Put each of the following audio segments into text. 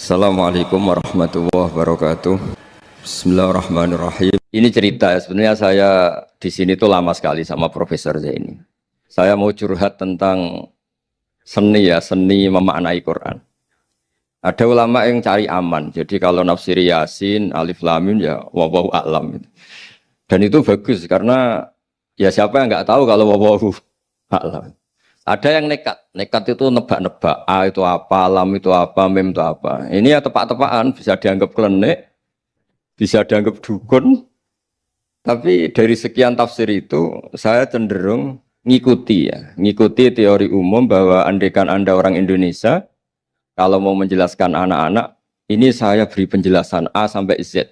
Assalamualaikum warahmatullahi wabarakatuh. Bismillahirrahmanirrahim. Ini cerita ya, sebenarnya saya di sini tuh lama sekali sama Profesor Zaini. Saya mau curhat tentang seni ya, seni memaknai Quran. Ada ulama yang cari aman. Jadi kalau nafsir Yasin, Alif Lam Mim ya wallahu a'lam. Dan itu bagus karena ya siapa yang nggak tahu kalau wallahu a'lam. Ada yang nekat itu nebak-nebak, A itu apa, lam itu apa, mim itu apa. Ini ya tepak-tepakan, bisa dianggap klenik, bisa dianggap dukun. Tapi dari sekian tafsir itu, saya cenderung ngikuti teori umum bahwa andaikan Anda orang Indonesia, kalau mau menjelaskan anak-anak, ini saya beri penjelasan A sampai Z,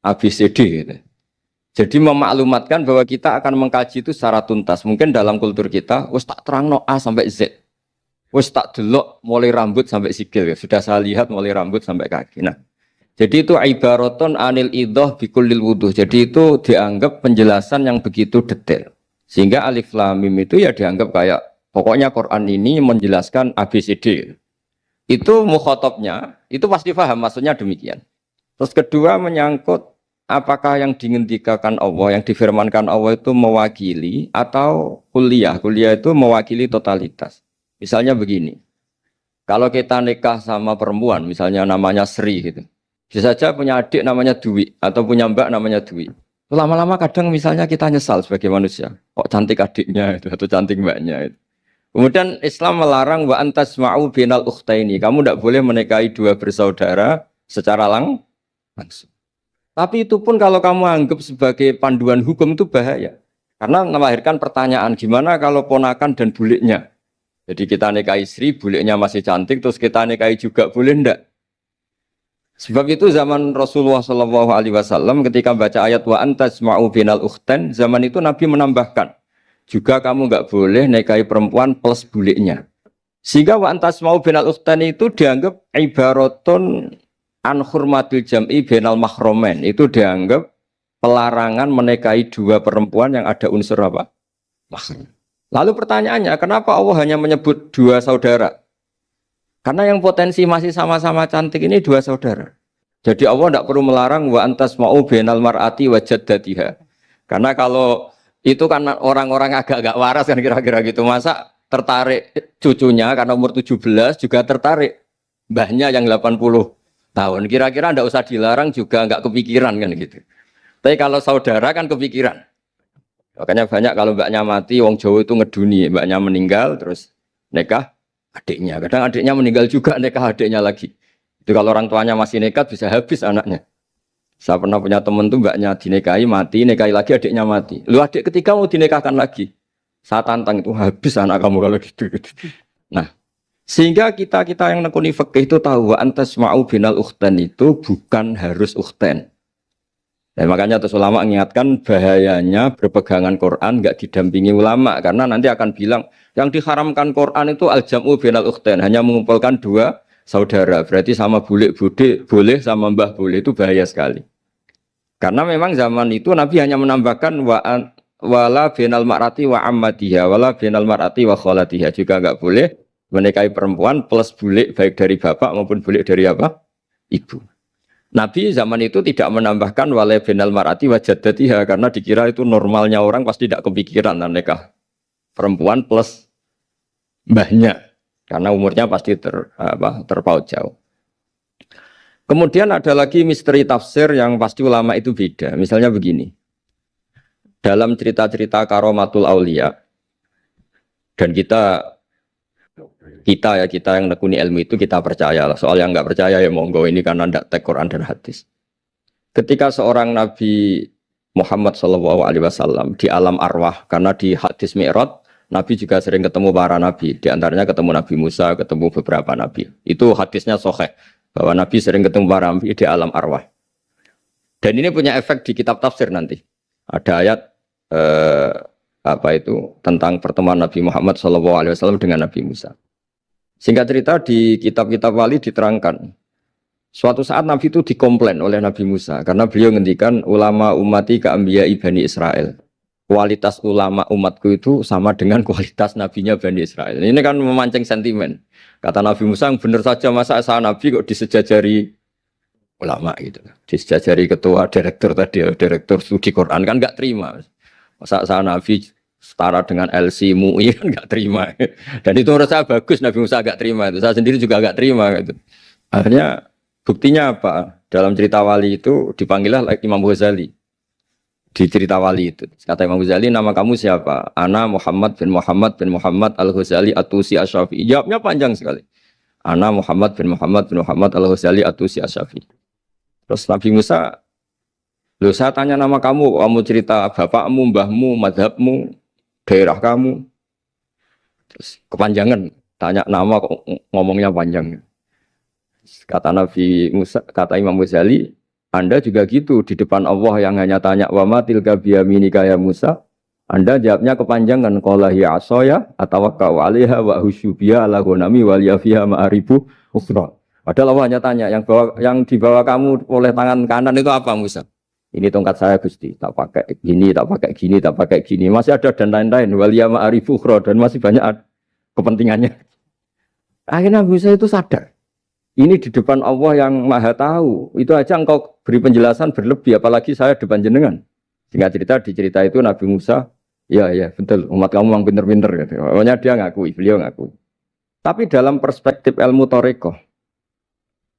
A, B, C, D gitu. Jadi memaklumatkan bahwa kita akan mengkaji itu secara tuntas. Mungkin dalam kultur kita, wis tak terangno A sampai Z. Wis tak delok mulai rambut sampai sikil. Sudah saya lihat mulai rambut sampai kaki. Nah, jadi itu ibaratun anil idhah bikullil wuduh. Jadi itu dianggap penjelasan yang begitu detail. Sehingga Alif Lam Mim itu ya dianggap kayak pokoknya Quran ini menjelaskan ABCD. Itu mukhatabnya, itu pasti paham maksudnya demikian. Terus kedua menyangkut apakah yang dingendikakan Allah, yang difirmankan Allah itu mewakili atau kuliah? Kuliah itu mewakili totalitas. Misalnya begini, kalau kita nikah sama perempuan, misalnya namanya Sri gitu, bisa saja punya adik namanya Dwi atau punya mbak namanya Dwi. Lama-lama kadang misalnya kita nyesal sebagai manusia, kok cantik adiknya itu atau cantik mbaknya itu. Kemudian Islam melarang wa antasma'u binal ukhtaini, kamu tidak boleh menikahi dua bersaudara secara langsung. Tapi itu pun kalau kamu anggap sebagai panduan hukum itu bahaya. Karena melahirkan pertanyaan, gimana kalau ponakan dan buliknya? Jadi kita nikahi Sri, buliknya masih cantik, terus kita nikahi juga, boleh enggak? Sebab itu zaman Rasulullah SAW ketika baca ayat wa antasma'u binal ukhtan, zaman itu Nabi menambahkan, juga kamu enggak boleh nikahi perempuan plus buliknya. Sehingga wa antasma'u binal ukhtan itu dianggap ibaratun an hurmatil jam'i bainal mahromen, itu dianggap pelarangan menikahi dua perempuan yang ada unsur apa? Mahram. Lalu pertanyaannya, kenapa Allah hanya menyebut dua saudara? Karena yang potensi masih sama-sama cantik ini dua saudara. Jadi Allah tidak perlu melarang wa antasma'u bainal mar'ati wa jaddatiha. Karena kalau itu kan orang-orang agak-agak waras kan kira-kira gitu, masa tertarik cucunya karena umur 17 juga tertarik mbahnya yang 80 tahun, kira-kira ndak usah dilarang juga nggak kepikiran kan gitu. Tapi kalau saudara kan kepikiran. Makanya banyak kalau mbaknya mati, wong Jawa itu ngeduni, mbaknya meninggal terus nikah adiknya. Kadang adiknya meninggal juga nikah adiknya lagi. Itu kalau orang tuanya masih nekat bisa habis anaknya. Saya pernah punya temen tuh mbaknya dinikahi mati, nikahi lagi adiknya mati. Lu adik ketiga mau dinikahkan lagi. Saya tantang itu habis anak kamu kalau gitu. Nah, sehingga kita yang nekuni fikih itu tahu wa antasma'u binal ukhtan itu bukan harus ukhtan. Dan makanya terus ulama mengingatkan bahayanya berpegangan Quran enggak didampingi ulama, karena nanti akan bilang yang diharamkan Quran itu al-jam'u binal ukhtan, hanya mengumpulkan dua saudara. Berarti sama bulik bude boleh, sama mbah boleh, itu bahaya sekali. Karena memang zaman itu Nabi hanya menambahkan wala binal mar'ati wa ammatiha, wala binal mar'ati wa kholatiha, juga enggak boleh menikahi perempuan plus bulik baik dari bapak maupun bulik dari apa? Ibu. Nabi zaman itu tidak menambahkan wala binal mar'ati wa jaddatiha, karena dikira itu normalnya orang pasti tidak kepikiran nikah perempuan plus mbahnya, karena umurnya pasti terpaut jauh. Kemudian ada lagi misteri tafsir yang pasti ulama itu beda. Misalnya begini, dalam cerita-cerita karomatul aulia, dan kita yang nekuni ilmu itu kita percaya lah. Soal yang nggak percaya ya monggo, ini karena tidak tek Quran dan hadis. Ketika seorang Nabi Muhammad SAW di alam arwah, karena di hadis Mi'raj Nabi juga sering ketemu para nabi, di antaranya ketemu Nabi Musa, ketemu beberapa nabi. Itu hadisnya sahih bahwa Nabi sering ketemu para nabi di alam arwah. Dan ini punya efek di kitab tafsir nanti. Ada ayat tentang pertemuan Nabi Muhammad SAW dengan Nabi Musa. Singkat cerita di kitab-kitab wali diterangkan, suatu saat Nabi itu dikomplain oleh Nabi Musa karena beliau ngendikan ulama ummati ka'ambiya'i Bani Israel. kualitas ulama umatku itu sama dengan kualitas nabinya Bani Israel. Ini kan memancing sentimen. Kata Nabi Musa, benar saja masa saya nabi kok disejajari ulama gitu. Disejajari ketua direktur tadi, direktur studi Quran kan nggak terima. Masa saya nabi setara dengan LC MUI kan nggak terima. Dan itu menurut saya bagus Nabi Musa nggak terima itu. Saya sendiri juga nggak terima gitu. Akhirnya buktinya apa? Dalam cerita wali itu dipanggillah Imam Ghazali. Di cerita wali itu kata Imam Ghazali, nama kamu siapa? Ana Muhammad bin Muhammad Al-Ghazali At-Tusi Asy-Syafi'i. Jawabnya panjang sekali. Ana Muhammad bin Muhammad Al-Ghazali At-Tusi Asy-Syafi'i. Terus Nabi Musa, loh saya tanya nama kamu cerita bapakmu, mbahmu, madhabmu, daerah kamu. Terus kepanjangan, tanya nama kok ngomongnya panjang. Kata Nabi Musa, kata Imam Ghazali, Anda juga gitu di depan Allah yang hanya tanya wa ma tilka biyaminika ya Musa. Anda jawabnya kepanjangan qala hiya asaya atawakkau 'alaiha wa husyubiya ala ghanami wal yafiha ma'aribu ukhra. Padahal Allah hanya tanya yang dibawa kamu oleh tangan kanan itu apa Musa? Ini tongkat saya Gusti, tak pakai gini, tak pakai gini, tak pakai gini. Masih ada dan lain-lain wal ya ma'aribu ukhra dan masih banyak kepentingannya. Akhirnya Musa itu sadar. Ini di depan Allah yang maha tahu. Itu aja engkau beri penjelasan berlebih. Apalagi saya depan jenengan. Singkat cerita di cerita itu Nabi Musa. Ya betul. Umat kamu memang pinter-pinter. Gitu. Pokoknya dia ngakui. Beliau ngakui. Tapi dalam perspektif ilmu Thariqah.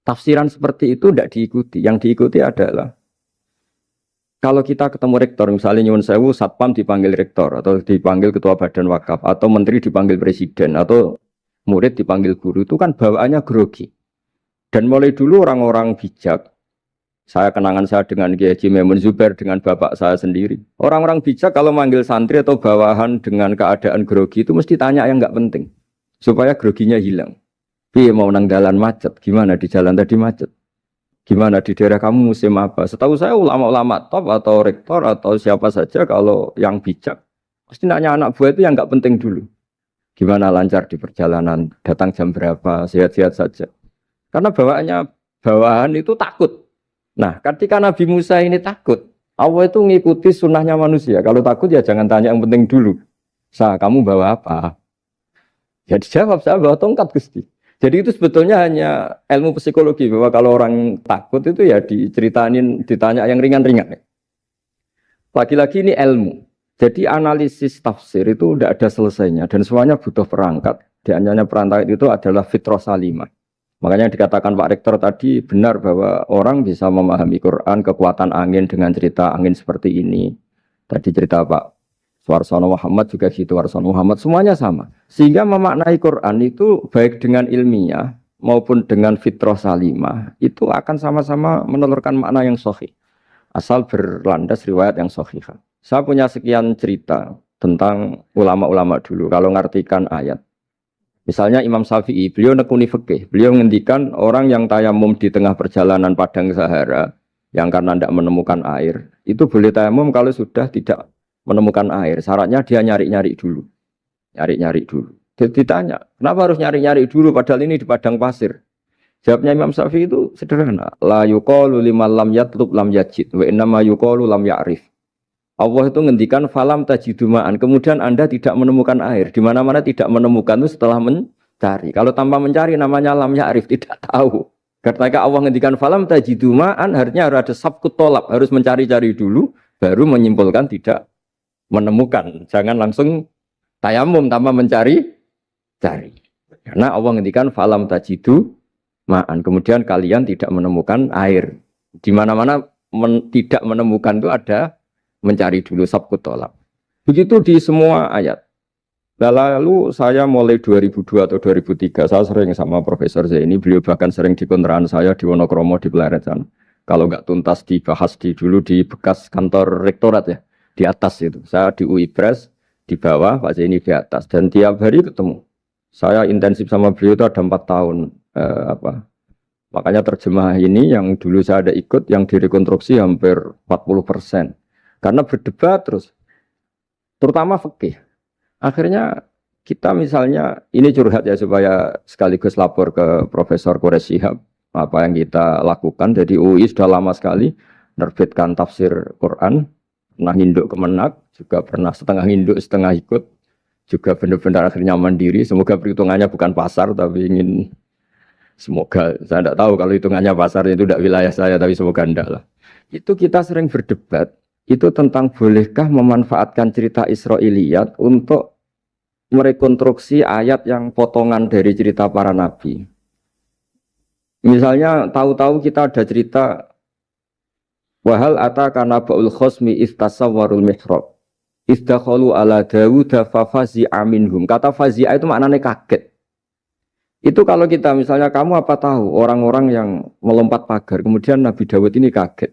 Tafsiran seperti itu tidak diikuti. Yang diikuti adalah. Kalau kita ketemu rektor. Misalnya Nyuwun Sewu Satpam dipanggil rektor. Atau dipanggil ketua badan wakaf. Atau menteri dipanggil presiden. Atau murid dipanggil guru. Itu kan bawaannya grogi. Dan mulai dulu orang-orang bijak, saya kenangan saya dengan Kiai Haji Maimun Zubair dengan bapak saya sendiri. Orang-orang bijak kalau manggil santri atau bawahan dengan keadaan grogi itu mesti tanya yang nggak penting. Supaya groginya hilang. Piye mau nang dalan macet, gimana di jalan tadi macet? Gimana di daerah kamu musim apa? Setahu saya ulama-ulama top atau rektor atau siapa saja kalau yang bijak, pasti nanya anak buah itu yang nggak penting dulu. Gimana lancar di perjalanan, datang jam berapa, sehat-sehat saja. Karena bawahan itu takut. Nah, ketika Nabi Musa ini takut, Allah itu ngikuti sunnahnya manusia. Kalau takut ya jangan tanya yang penting dulu. Kamu bawa apa? Ya dijawab, saya bawa tongkat Gusti. Jadi itu sebetulnya hanya ilmu psikologi. Bahwa kalau orang takut itu ya ditanya yang ringan-ringan. Lagi-lagi ini ilmu. Jadi analisis tafsir itu tidak ada selesainya. Dan semuanya butuh perangkat. Di antaranya perangkat itu adalah fitrah salimah. Makanya dikatakan Pak Rektor tadi benar bahwa orang bisa memahami Quran, kekuatan angin dengan cerita angin seperti ini. Tadi cerita Pak Suarsono Muhammad juga gitu, Warsono Muhammad, semuanya sama. Sehingga memaknai Quran itu baik dengan ilmiah maupun dengan fitrah salimah, itu akan sama-sama menelurkan makna yang sahih. Asal berlandas riwayat yang sahih. Saya punya sekian cerita tentang ulama-ulama dulu, kalau ngartikan ayat. Misalnya Imam Syafi'i, beliau nekuni fikih. Beliau menghentikan orang yang tayamum di tengah perjalanan padang Sahara, yang karena tidak menemukan air, itu boleh tayamum kalau sudah tidak menemukan air. Syaratnya dia nyari-nyari dulu. Nyari-nyari dulu. Jadi ditanya, kenapa harus nyari-nyari dulu padahal ini di padang pasir? Jawabnya Imam Syafi'i itu sederhana. La yuqalu liman lam yatlub lam yajid, wa innama yuqalu lam ya'rif. Allah itu ngendikan falam tajiduma'an. Kemudian Anda tidak menemukan air. Di mana-mana tidak menemukan itu setelah mencari. Kalau tanpa mencari namanya lam ya'rif, tidak tahu. Ketika Allah ngendikan falam tajiduma'an, artinya harus ada sabkut tolab. Harus mencari-cari dulu, baru menyimpulkan tidak menemukan. Jangan langsung tayamum tanpa mencari-cari. Karena Allah ngendikan falam tajiduma'an. Kemudian kalian tidak menemukan air. Di mana-mana tidak menemukan itu ada mencari dulu sabkut tolak. Begitu di semua ayat. Lalu saya mulai 2002 atau 2003, saya sering sama Profesor Zaini, beliau bahkan sering di kontrakan saya di Wonokromo di Pleret sana. Kalau nggak tuntas dibahas dulu di bekas kantor rektorat ya, di atas itu. Saya di UI Press, di bawah, Pak Zaini di atas. Dan tiap hari ketemu. Saya intensif sama beliau itu ada 4 tahun. Makanya terjemah ini yang dulu saya ada ikut, yang direkonstruksi hampir 40%. Karena berdebat terus, terutama fikih. Akhirnya kita misalnya, ini curhat ya supaya sekaligus lapor ke Profesor Quraish Shihab, apa yang kita lakukan. Jadi UI sudah lama sekali menerbitkan tafsir Quran, pernah induk kemenak, juga pernah setengah induk, setengah ikut, juga benar-benar akhirnya mandiri. Semoga perhitungannya bukan pasar, tapi ingin semoga, saya tidak tahu kalau hitungannya pasar itu tidak wilayah saya, tapi semoga enggak lah. Itu kita sering berdebat, itu tentang bolehkah memanfaatkan cerita Israiliyat untuk merekonstruksi ayat yang potongan dari cerita para nabi. Misalnya tahu-tahu kita ada cerita wahal ataka naba'ul khosmi istasawwarul mihrab istakhalu ala Dawuda fafazi'a minhum. Kata fazi'a itu maknanya kaget. Itu kalau kita misalnya kamu apa tahu orang-orang yang melompat pagar kemudian Nabi Dawud ini kaget.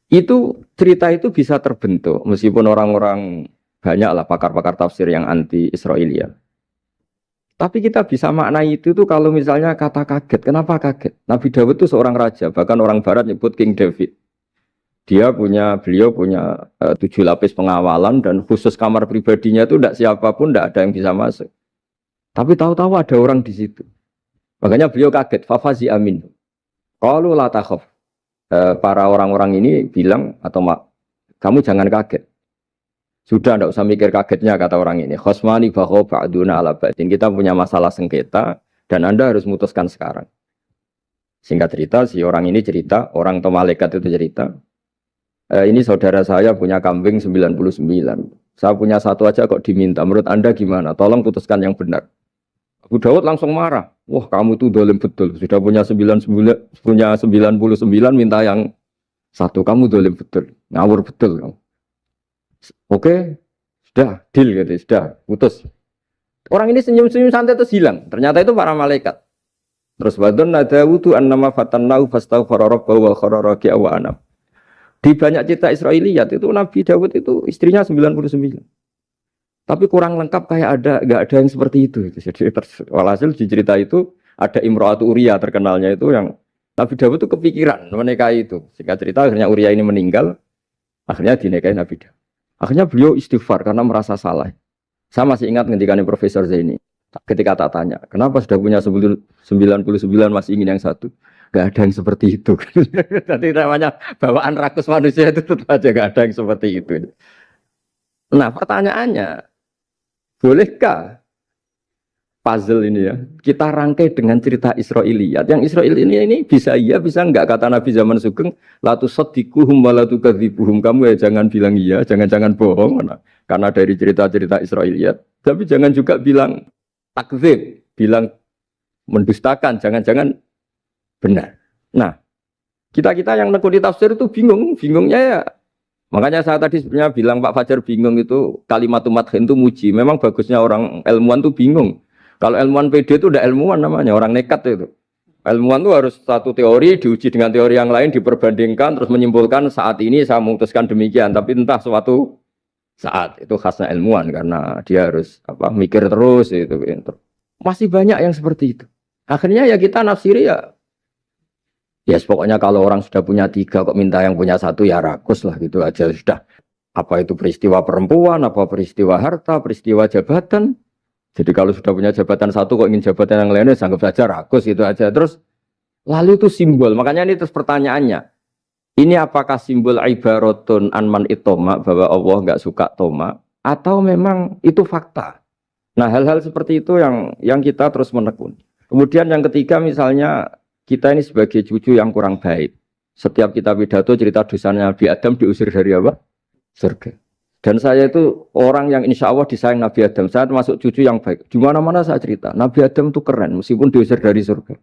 Itu cerita itu bisa terbentuk meskipun orang-orang banyaklah pakar-pakar tafsir yang anti Israiliyat. Tapi kita bisa maknai itu tuh kalau misalnya kata kaget. Kenapa kaget? Nabi Dawud itu seorang raja, bahkan orang barat nyebut King David. Beliau punya 7 lapis pengawalan dan khusus kamar pribadinya itu tidak siapapun, tidak ada yang bisa masuk. Tapi tahu-tahu ada orang di situ. Makanya beliau kaget. Fafazi amin. Qalu la takhaf. Para orang-orang ini bilang atau kamu jangan kaget. Sudah tidak usah mikir kagetnya kata orang ini. Khosmani bakho ba'duna ala ba'din. Kita punya masalah sengketa dan Anda harus memutuskan sekarang. Singkat cerita, si orang ini cerita, orang atau malaikat itu cerita. Ini saudara saya punya kambing 99. Saya punya satu aja kok diminta. Menurut Anda gimana? Tolong putuskan yang benar. Abu Dawud langsung marah. Wah, kamu itu dolim betul. Sudah punya 99, minta yang satu. Kamu dolim betul. Ngawur betul kamu. Oke, sudah deal gitu, sudah putus. Orang ini senyum-senyum santai terus hilang. Ternyata itu para malaikat. Terus wadon nadawudu annama fatannahu fastaghfara rabbahu wa kharra raki'a wa anam. Di banyak cerita Israiliyat itu Nabi Dawud itu istrinya 99. Tapi kurang lengkap kayak enggak ada yang seperti itu. Jadi walhasil di cerita itu ada Imra'atu Uria terkenalnya itu yang Nabi Dawud itu kepikiran menikahi itu. Singkat cerita akhirnya Uria ini meninggal, akhirnya dinikahi Nabi Dawud. Akhirnya beliau istighfar karena merasa salah. Saya masih ingat ngendikane Profesor Zaini. Ketika tak tanya, kenapa sudah punya 99 masih ingin yang satu? Gak ada yang seperti itu. Jadi namanya bawaan rakus manusia itu tetap aja gak ada yang seperti itu. Nah pertanyaannya, bolehkah puzzle ini ya kita rangkai dengan cerita Israiliyat? Yang Israil ini bisa iya bisa enggak, kata Nabi zaman Sugeng, la tusaddiquhum wa la tukadzibuhum. Kamu ya jangan bilang iya, jangan bohong karena dari cerita-cerita Israiliyat, tapi jangan juga bilang takdzib, bilang mendustakan, jangan-jangan benar. Nah, kita yang nekuni tafsir itu bingungnya ya. Makanya saya tadi sebenarnya bilang Pak Fajar bingung itu kalimat madhin itu muji. Memang bagusnya orang ilmuwan itu bingung. Kalau ilmuwan PD itu udah ilmuwan namanya, orang nekat itu. Ilmuwan itu harus satu teori diuji dengan teori yang lain, diperbandingkan, terus menyimpulkan saat ini saya memutuskan demikian. Tapi entah suatu saat itu khasnya ilmuwan karena dia harus mikir terus itu. Masih banyak yang seperti itu. Akhirnya ya kita nafsiri ya pokoknya kalau orang sudah punya 3 kok minta yang punya 1 ya rakus lah gitu aja sudah. Apa itu peristiwa perempuan, apa peristiwa harta, peristiwa jabatan. Jadi kalau sudah punya jabatan 1 kok ingin jabatan yang lainnya, anggap saja rakus itu aja. Terus lalu itu simbol. Makanya ini terus pertanyaannya. Ini apakah simbol ibaratun anman itoma, bahwa Allah nggak suka toma, atau memang itu fakta? Nah hal-hal seperti itu yang kita terus menekuni. Kemudian yang ketiga misalnya kita ini sebagai cucu yang kurang baik. Setiap kita pidato cerita dosanya Nabi Adam diusir dari apa? Surga. Dan saya itu orang yang insya Allah disayang Nabi Adam. Saya termasuk cucu yang baik. Di mana-mana saya cerita. Nabi Adam itu keren meskipun diusir dari surga.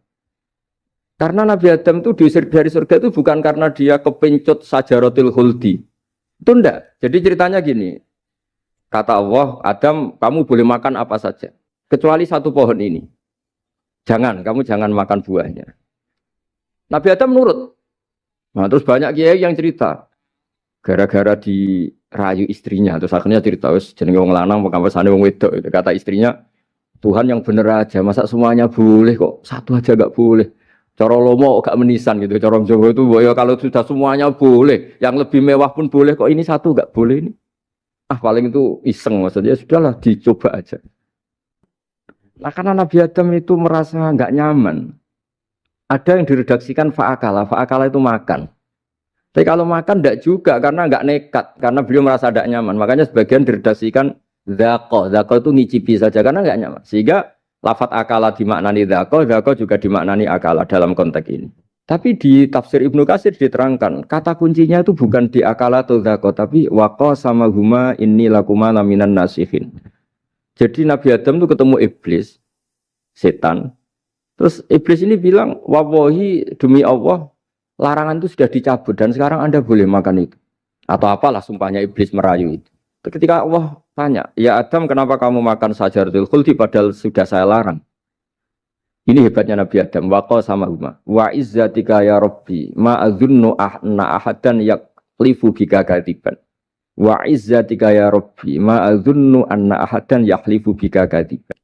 Karena Nabi Adam itu diusir dari surga itu bukan karena dia kepencut sajaratil khuldi. Itu enggak. Jadi ceritanya gini. Kata Allah, Adam kamu boleh makan apa saja. Kecuali 1 pohon ini. Kamu jangan makan buahnya. Nabi Adam nurut. Nah terus banyak kiai yang cerita. Gara-gara dirayu istrinya. Terus akhirnya cerita, jenenge wong lanang, pekampesane wong wedok. Kata istrinya, Tuhan yang bener aja. Masa semuanya boleh kok? 1 aja gak boleh. Cara lomo gak menisan gitu. Cara Jawa itu kalau sudah semuanya boleh. Yang lebih mewah pun boleh kok ini 1 gak boleh ini. Paling itu iseng maksudnya. Sudahlah dicoba aja. Nah karena Nabi Adam itu merasa gak nyaman. Ada yang diredaksikan fa'akala. Fa'akala itu makan. Tapi kalau makan tidak juga karena nggak nekat, karena beliau merasa tidak nyaman. Makanya sebagian diredaksikan dzaqo. Dzaqo itu ngicipi saja karena nggak nyaman. Sehingga lafat akala dimaknani dzaqo, dzaqo juga dimaknani akala dalam konteks ini. Tapi di tafsir Ibnu Katsir diterangkan, kata kuncinya itu bukan di akala atau dzaqo, tapi waqa sama huma inni lakuma laminan nasihin. Jadi Nabi Adam itu ketemu iblis, setan. Terus iblis ini bilang, wallahi demi Allah, larangan itu sudah dicabut dan sekarang Anda boleh makan itu. Atau apalah sumpahnya iblis merayu itu. Ketika Allah tanya, ya Adam kenapa kamu makan sajaratul khuldi padahal sudah saya larang. Ini hebatnya Nabi Adam. Waqa sama huma. Wa izzatika ya Rabbi ma adzunnu anna ahadan yaklifu bika kadiban. Wa izzatika ya Rabbi ma adzunnu anna ahadan yahlifu bika kadiban.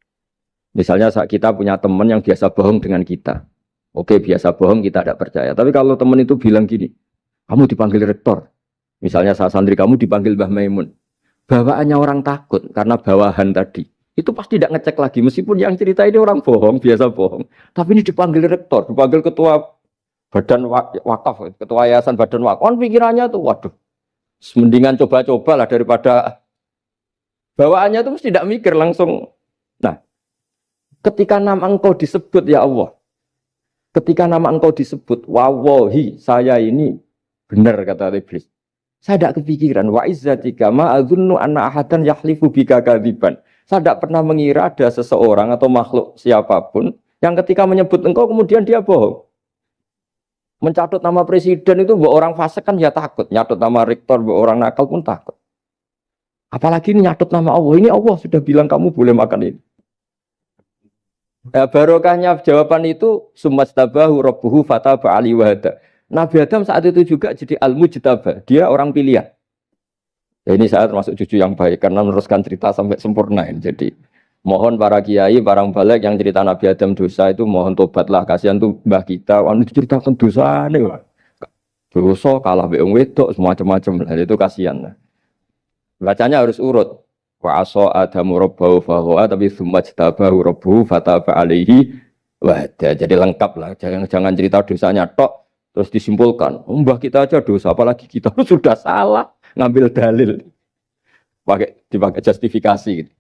Misalnya saat kita punya teman yang biasa bohong dengan kita. Oke, biasa bohong kita tidak percaya. Tapi kalau teman itu bilang gini, kamu dipanggil rektor. Misalnya saat santri kamu dipanggil Mbah Maimun. Bawaannya orang takut karena bawahan tadi. Itu pasti tidak ngecek lagi. Meskipun yang cerita ini orang bohong, biasa bohong. Tapi ini dipanggil rektor, dipanggil ketua badan wakaf, ketua yayasan badan wakaf. Kan pikirannya tuh, waduh, mendingan coba-coba lah daripada bawaannya itu mesti tidak mikir langsung. Nah, ketika nama engkau disebut ya Allah. Ketika nama engkau disebut, wawahi saya ini benar kata iblis. Saya tidak kepikiran. Wa izzatika ma adzunnu anna ahadan yahlifu bika kadziban. Saya tidak pernah mengira ada seseorang atau makhluk siapapun yang ketika menyebut engkau kemudian dia bohong. Mencatut nama presiden itu buat orang fasik kan ya takut. Nyatut nama rektor buat orang nakal pun takut. Apalagi ini nyatut nama Allah. Ini Allah sudah bilang kamu boleh makan ini. Barokahnya jawaban itu sumastabahu rabbuhu fataba ali wahada. Nabi Adam saat itu juga jadi al-mujtaba, dia orang pilihan. Ya, ini saya termasuk cucu yang baik karena meneruskan cerita sampai sempurna ini. Jadi mohon para kiai, para balik yang cerita Nabi Adam dosa itu mohon tobatlah, kasihan tuh mbah kita, anu ceritakan dosa nih. Dosa kalah beong wedok semacam-macam lah, itu kasihan. Bacanya harus urut. Wa asa adamu rabbahu fahuwa tapi tsumma jtabahu rabbuhu fataba alaihi wahda. Jadi lengkap lah, jangan cerita dosanya tok terus disimpulkan. Mbah kita aja dosa apalagi kita sudah salah ngambil dalil. Dipakai justifikasi gitu.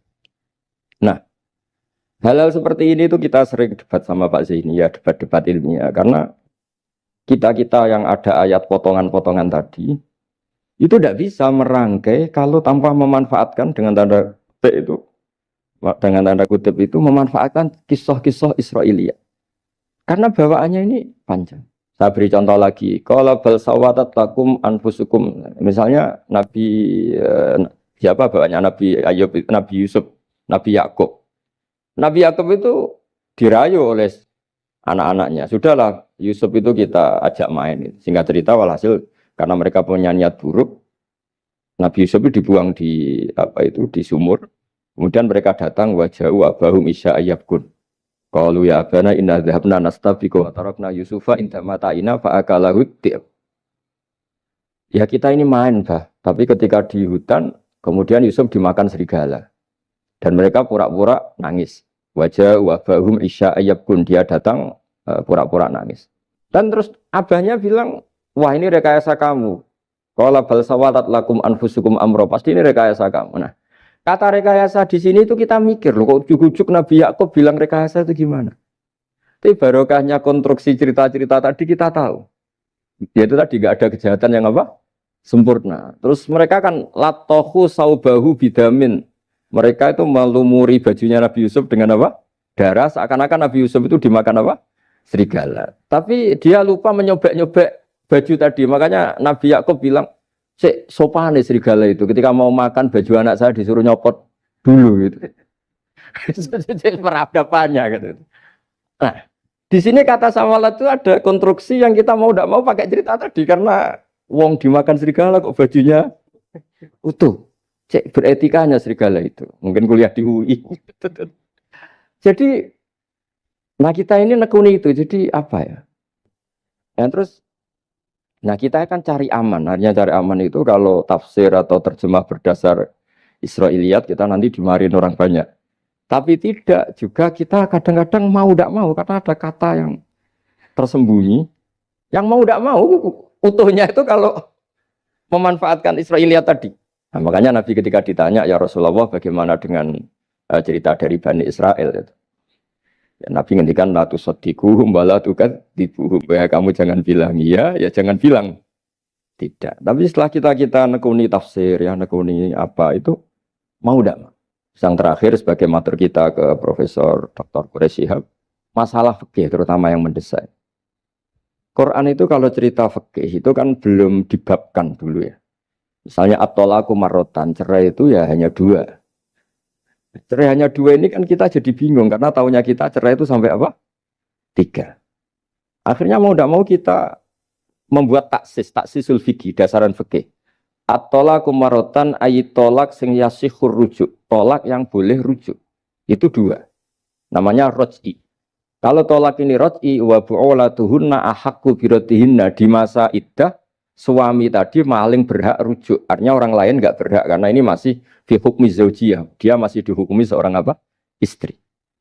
Nah, hal-hal seperti ini tuh kita sering debat sama Pak Zaini ya, debat-debat ilmiah karena kita yang ada ayat potongan-potongan tadi itu tidak bisa merangkai kalau tanpa memanfaatkan dengan tanda kutip itu, dengan tanda kutip itu memanfaatkan kisah-kisah Israiliyah. Karena bawaannya ini panjang. Saya beri contoh lagi. Qala bal sawatat lakum anfusukum. Misalnya Nabi siapa bawaannya Nabi Ayub, Nabi Yusuf, Nabi Yakub. Nabi Yakub itu dirayu oleh anak-anaknya. Sudahlah Yusuf itu kita ajak main. Singkat cerita walhasil karena mereka punya niat buruk, Nabi Yusuf itu dibuang di di sumur. Kemudian mereka datang waja'u abahum isya ayyabkun. Qalu ya abana inna dhahabna nastabiqu wa tarakna Yusufa inda mata'ina fa akalahu dhi'b. Ya kita ini main, Bah. Tapi ketika di hutan, kemudian Yusuf dimakan serigala. Dan mereka pura-pura nangis. Waja'u abahum isya ayyabkun. Dia datang pura-pura nangis. Dan terus abahnya bilang, wah ini rekayasa kamu. Qala bal sawatat lakum anfusukum amro. Pasti ini rekayasa kamu. Nah, kata rekayasa di sini itu kita mikir loh, kok ujuk-ujuk Nabi Yakub bilang rekayasa itu gimana? Tapi barokahnya konstruksi cerita-cerita tadi kita tahu. Yaitu tadi nggak ada kejahatan yang apa? Sempurna. Terus mereka kan latohu saubahu bidamin. Mereka itu melumuri bajunya Nabi Yusuf dengan apa? Darah. Seakan-akan Nabi Yusuf itu dimakan apa? Serigala. Tapi dia lupa menyobek-nyobek baju tadi, makanya Nabi Yakub bilang, sopan nih serigala itu. Ketika mau makan baju anak saya disuruh nyopot dulu gitu. Peradabannya gitu. Nah, di sini kata sawalat itu ada konstruksi yang kita mau tidak mau pakai cerita tadi karena wong dimakan serigala kok bajunya utuh. Cek beretikanya serigala itu. Mungkin kuliah di UI. Jadi, nah kita ini nekuni itu. Jadi apa ya? Dan terus nah kita akan cari aman. Artinya cari aman itu kalau tafsir atau terjemah berdasar Israiliyat kita nanti dimarahin orang banyak. Tapi tidak juga kita kadang-kadang mau tidak mau karena ada kata yang tersembunyi Yang mau tidak mau utuhnya itu kalau memanfaatkan Israiliyat tadi. Nah, makanya Nabi ketika ditanya, ya Rasulullah bagaimana dengan cerita dari Bani Israel itu. Ya, Nabi ngendikan la tusaddiquhum wa la tukadzibuhum. Ya kamu jangan bilang iya, ya jangan bilang tidak. Tapi setelah kita nekuni tafsir, ya nekuni apa itu mau tidak. Yang terakhir sebagai matur kita ke Profesor Dr. Quraish Shihab, masalah fikih terutama yang mendesak. Quran itu kalau cerita fikih itu kan belum dibabkan dulu ya. Misalnya at-thalaqu marratan, cerai itu ya hanya 2. Cerai hanya 2 ini kan kita jadi bingung karena taunya kita cerai itu sampai apa? 3. Akhirnya mau tidak mau kita membuat taksisul fikih, dasaran fikih. At-thalaqu marratan ayat tolak sing yasihur rujuk, tolak yang boleh rujuk. Itu 2. Namanya roj'i. Kalau tolak ini roj'i wa bu'ulatuhunna ahaqqu biratihinna, di masa iddah suami tadi maling berhak rujuk. Artinya orang lain enggak berhak karena ini masih fi hukmi zaujiyah. Dia masih dihukumi seorang apa? Istri.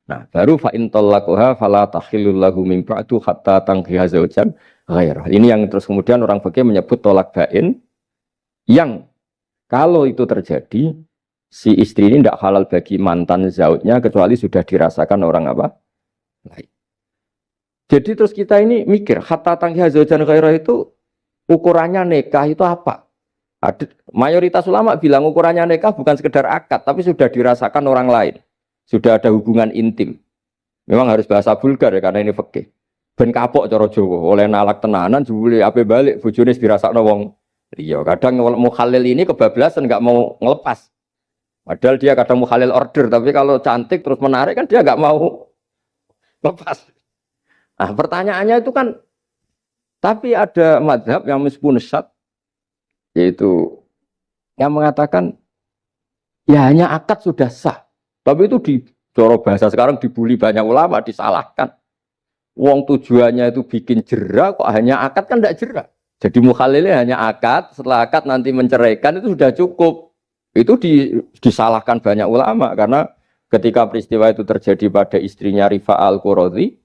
Nah, baru fa in talaquha fala tahillul lahu min ba'du hatta tankiha zaujan ghairah. Ini yang terus kemudian orang fikih menyebut tolak bain, yang kalau itu terjadi si istri ini tidak halal bagi mantan zaujnya kecuali sudah dirasakan orang apa? Lain. Jadi terus kita ini mikir hatta tankiha zaujan ghairah itu ukurannya nikah itu apa? Mayoritas ulama bilang ukurannya nikah bukan sekedar akad, tapi sudah dirasakan orang lain. Sudah ada hubungan intim. Memang harus bahasa vulgar ya, karena ini fikih. Ben kapok cara Jawa, oleh nalak tenanan, jebule ape balik, bojone dirasakno wong liya. Kadang mukhalil ini kebablasan, nggak mau ngelepas. Padahal dia kadang mukhalil order, tapi kalau cantik terus menarik kan dia nggak mau lepas. Nah pertanyaannya itu kan, tapi ada mazhab yang meskipun syad, yaitu yang mengatakan ya hanya akad sudah sah. Tapi itu di coro bahasa sekarang dibully banyak ulama, disalahkan. Wong tujuannya itu bikin jera, kok hanya akad kan tidak jera. Jadi mukhalilnya hanya akad, setelah akad nanti menceraikan itu sudah cukup. Itu disalahkan banyak ulama karena ketika peristiwa itu terjadi pada istrinya Rifa al-Quradi,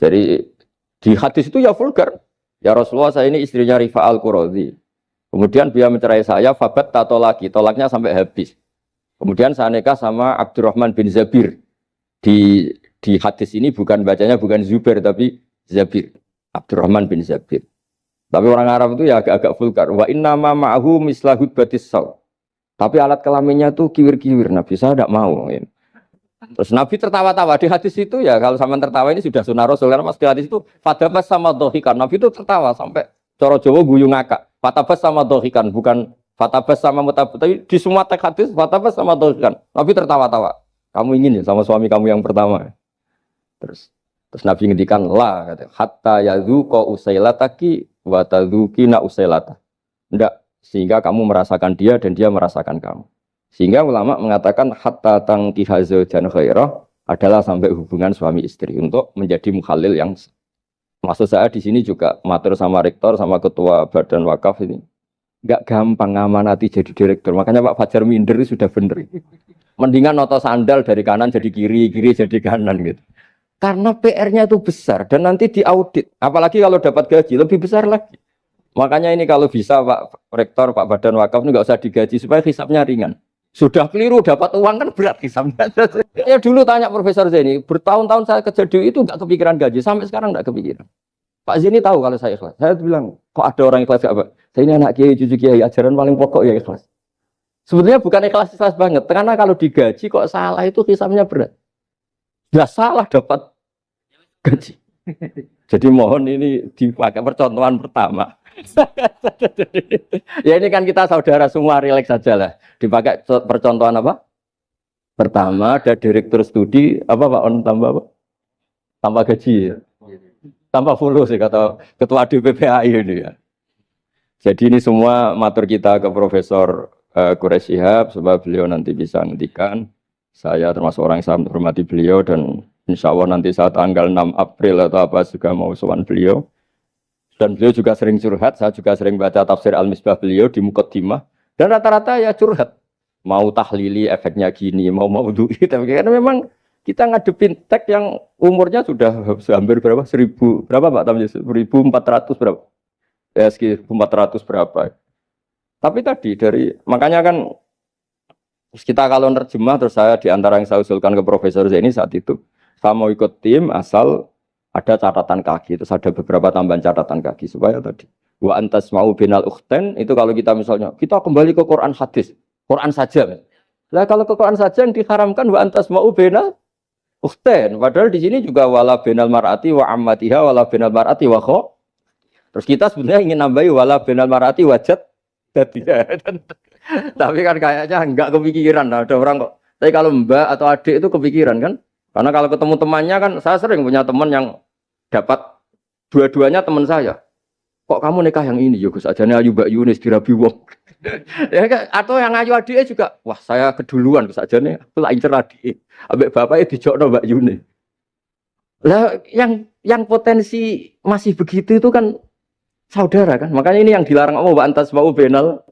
jadi di hadis itu ya vulgar. Ya Rasulullah, saya ini istrinya Rifa al-Quradi. Kemudian dia mencerai saya, fabat tato lagi, tolaknya sampai habis. Kemudian saya nikah sama Abdurrahman bin Zabir. Di hadis ini bukan bacanya bukan Zubair tapi Zabir. Abdurrahman bin Zabir. Tapi orang Arab itu ya agak-agak vulgar. Wa inna ma ma'ahu mislahud batis saw. Tapi alat kelaminnya tuh kiwir-kiwir. Nabi saya tidak mau. Terus Nabi tertawa-tawa di hadis itu ya, kalau sama tertawa ini sudah sunnah Rasul, karena mas di hadis itu fatabas sama dohikan. Nabi itu tertawa sampai coro Jawa guyu ngakak. Fatabas sama dohikan, bukan fatabas sama mutabut. Tapi di semua teks hadis fatabas sama dohikan. Nabi tertawa-tawa. Kamu ingin ya sama suami kamu yang pertama. Terus Nabi ngendikan la, kata, hatta yadzuqa usailataki wa tadzukina usailata. Enggak, sehingga kamu merasakan dia dan dia merasakan kamu. Sehingga ulama mengatakan hatta tankiha zaujan khairah adalah sampai hubungan suami istri untuk menjadi mukhalil yang, maksud saya di sini juga matur sama rektor sama ketua badan wakaf ini nggak gampang ngamanati jadi direktur. Makanya Pak Fajar minder itu sudah bener. Mendingan noto sandal dari kanan jadi kiri, kiri jadi kanan gitu. Karena PR-nya itu besar dan nanti diaudit. Apalagi kalau dapat gaji lebih besar lagi. Makanya ini kalau bisa Pak Rektor, Pak Badan Wakaf ini nggak usah digaji supaya hisapnya ringan. Sudah keliru dapat uang kan berat hisapnya. Ya dulu tanya Profesor Zaini, bertahun-tahun saya kerja di itu nggak kepikiran gaji, sampai sekarang nggak kepikiran. Pak Zaini tahu kalau saya ikhlas. Saya bilang, kok ada orang ikhlas apa? Saya ini anak kiai, cucu kiai, ajaran paling pokok ya ikhlas. Sebetulnya bukan ikhlas banget, karena kalau digaji kok salah itu hisapnya berat. Nggak salah dapat gaji. Jadi mohon ini dipakai percontohan pertama. Ya ini kan kita saudara semua, rileks saja lah. Dipakai percontohan apa? Pertama ada direktur studi apa Pak On tambah apa? Tambah gaji ya. Tambah follow sih kata ketua DPPAI ini ya. Jadi ini semua matur kita ke Profesor Quraish Shihab supaya beliau nanti bisa ngendikan. Saya termasuk orang yang sangat hormati beliau dan insya Allah nanti saat tanggal 6 April atau apa juga mau sowan beliau. Dan beliau juga sering curhat, saya juga sering baca tafsir Al-Misbah beliau di Muqaddimah. Dan rata-rata ya curhat. Mau tahlili efeknya gini, mau duit. Tapi karena memang Kita ngadepin teks yang umurnya sudah hampir berapa? 1000 berapa Pak Tamji? 1400 berapa? Ya sekitar 1400 berapa. Tapi tadi dari makanya kan kita kalau nerjemah terus saya di antara yang saya usulkan ke Profesor Zaini saat itu saya mau ikut tim asal ada catatan kaki, terus ada beberapa tambahan catatan kaki supaya tadi wa antas mau binal ukhten itu kalau kita misalnya kita kembali ke Quran hadis, Quran saja. Lah kalau ke Quran saja yang diharamkan wa antas mau binal ukhten, padahal di sini juga wala binal mar'ati wa ammatiha wala binal mar'ati wa kho. Terus kita sebenarnya ingin nambahi wala binal mar'ati wajat jadi. Tapi kan kayaknya enggak kepikiran. Nah, ada orang kok. Tapi kalau mbak atau adik itu kepikiran kan? Karena kalau ketemu temannya kan, saya sering punya teman yang dapat dua-duanya teman saya. Kok kamu nikah yang ini? Ya Gus, ajane ayu Mbak Yunis dirabi wong. Ya kan? Atau yang ayu adiknya juga, wah saya keduluan Gus ajane, aku lah incer adik. Ambek bapaknya dijokno Mbak Yunis. Lah yang potensi masih begitu itu kan saudara kan? Makanya ini yang dilarang Allah wa antas mau benal